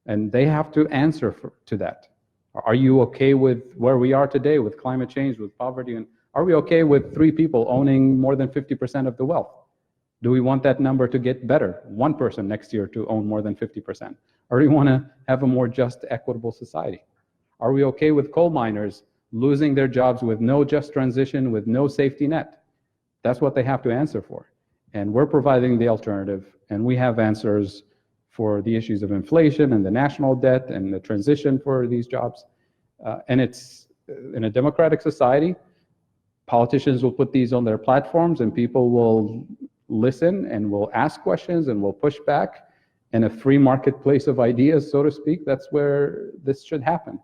And they have to answer to that. Are you okay with where we are today with climate change, with poverty? And are we okay with 3 people owning more than 50% of the wealth? Do we want that number to get better? 1 person next year to own more than 50%? Or do we want to have a more just, equitable society? Are we okay with coal miners losing their jobs with no just transition, with no safety net? That's what they have to answer for. And we're providing the alternative, and we have answers for the issues of inflation and the national debt and the transition for these jobs. And it's in a democratic society, politicians will put these on their platforms and people will listen and will ask questions and will push back. In a free marketplace of ideas, so to speak, that's where this should happen.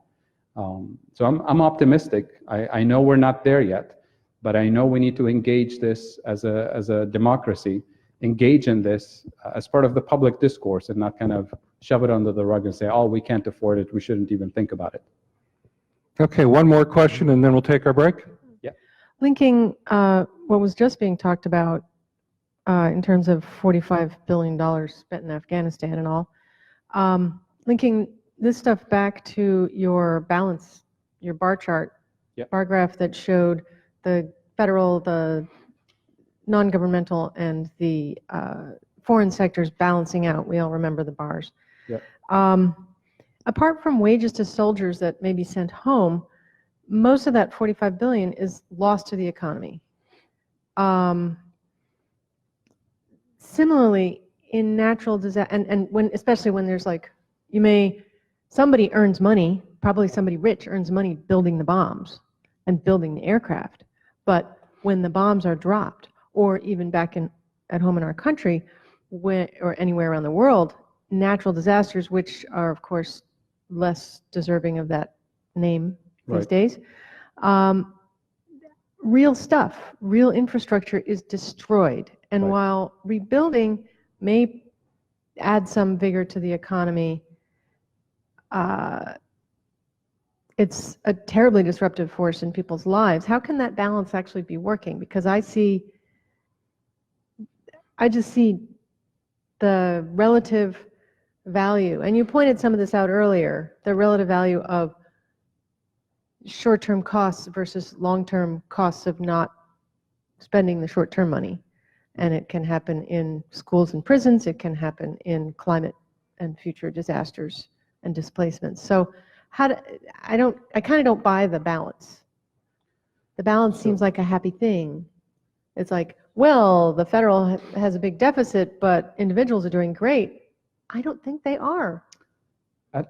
So I'm optimistic. I know we're not there yet, but I know we need to engage this as a democracy, engage in this as part of the public discourse and not kind of shove it under the rug and say, oh, we can't afford it, we shouldn't even think about it. Okay, one more question and then we'll take our break. Yeah. Linking what was just being talked about in terms of $45 billion spent in Afghanistan and all, linking this stuff back to your balance, your bar chart, bar graph that showed the federal, the non-governmental, and the foreign sectors balancing out. We all remember the bars. Yep. Apart from wages to soldiers that may be sent home, most of that $45 billion is lost to the economy. Similarly, in natural disaster, and when, especially when there's like, somebody earns money, probably somebody rich earns money building the bombs and building the aircraft. But when the bombs are dropped, or even back at home in our country, or anywhere around the world, natural disasters, which are of course less deserving of that name these days, real stuff, real infrastructure is destroyed. And while rebuilding may add some vigor to the economy, it's a terribly disruptive force in people's lives. How can that balance actually be working? Because I just see the relative value, and you pointed some of this out earlier, the relative value of short-term costs versus long-term costs of not spending the short-term money. And it can happen in schools and prisons, it can happen in climate and future disasters and displacements. So I kind of don't buy the balance. The balance seems like a happy thing. It's like, well, the federal has a big deficit, but individuals are doing great. I don't think they are.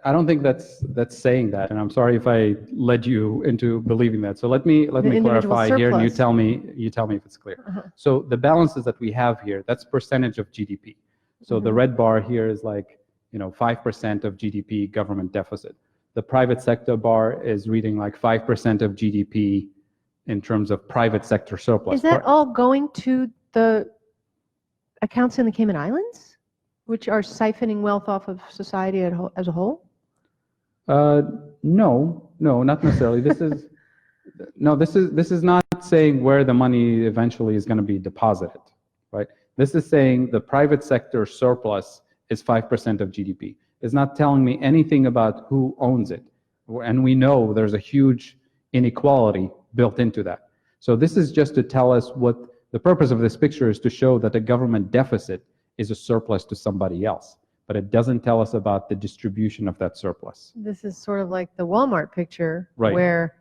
I don't think that's saying that, and I'm sorry if I led you into believing that. So let me clarify here, and you tell me if it's clear. So the balances that we have here, that's percentage of GDP. So the red bar here is like 5% of GDP government deficit. The private sector bar is reading like 5% of GDP in terms of private sector surplus. Is that all going to the accounts in the Cayman Islands, which are siphoning wealth off of society as a whole? No, not necessarily. This is not saying where the money eventually is going to be deposited, right? This is saying the private sector surplus is 5% of GDP. It's not telling me anything about who owns it. And we know there's a huge inequality built into that. So this is just to tell us what the purpose of this picture is, to show that a government deficit is a surplus to somebody else. But it doesn't tell us about the distribution of that surplus. This is sort of like the Walmart picture, where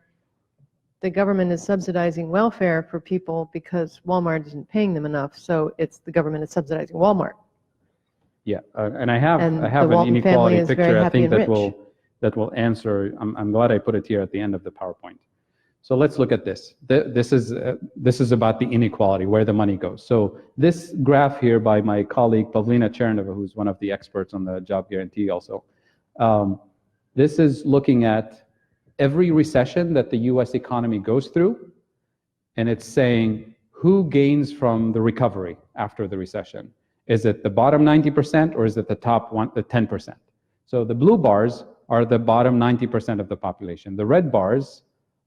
the government is subsidizing welfare for people because Walmart isn't paying them enough, so it's the government is subsidizing Walmart. Yeah, and I have And the an Walton family inequality is very picture. I happy think and that rich. will answer. I'm glad I put it here at the end of the PowerPoint. So let's look at this. This is about the inequality, where the money goes. So this graph here by my colleague Pavlina Cherneva, who's one of the experts on the job guarantee also. This is looking at every recession that the U.S. economy goes through, and it's saying who gains from the recovery after the recession. Is it the bottom 90% or is it the top 10%? So the blue bars are the bottom 90% of the population. The red bars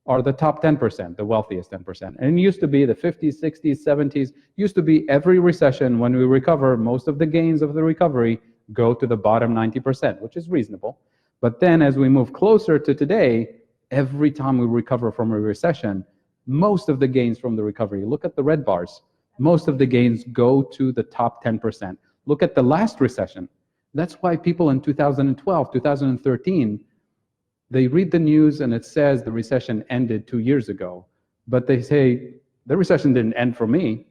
are the top 10%, the wealthiest 10%. And it used to be the 50s, 60s, 70s, used to be every recession when we recover, most of the gains of the recovery go to the bottom 90%, which is reasonable. But then as we move closer to today, every time we recover from a recession, most of the gains from the recovery, look at the red bars, most of the gains go to the top 10%. Look at the last recession. That's why people in 2012, 2013, they read the news and it says the recession ended 2 years ago, but they say, the recession didn't end for me.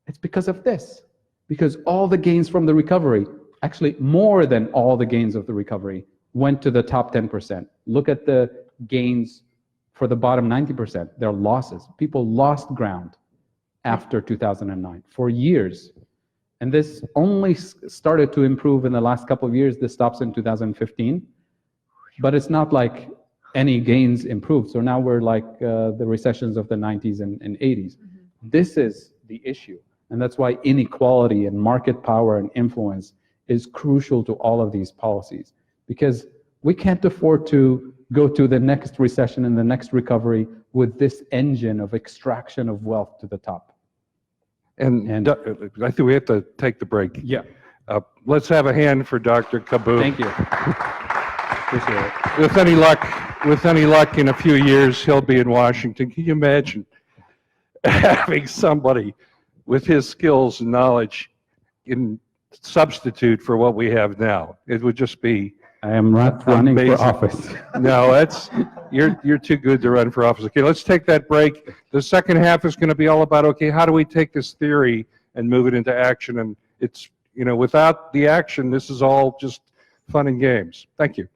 It's because of this. Because all the gains from the recovery, actually more than all the gains of the recovery, went to the top 10%. Look at the gains for the bottom 90%. They're losses. People lost ground after 2009 for years. And this only started to improve in the last couple of years. This stops in 2015. But it's not like any gains improved. So now we're like the recessions of the 90s and 80s. This is the issue. And that's why inequality and market power and influence is crucial to all of these policies. Because we can't afford to go to the next recession and the next recovery with this engine of extraction of wealth to the top. And I think we have to take the break. Yeah. Let's have a hand for Dr. Kaboub. Thank you. Appreciate it. With any luck, in a few years, he'll be in Washington. Can you imagine having somebody with his skills and knowledge in substitute for what we have now? It would just be I am not running for amazing. office. No, you're too good to run for office. Okay, let's take that break. The second half is going to be all about, okay, how do we take this theory and move it into action? And it's, without the action, this is all just fun and games. Thank you.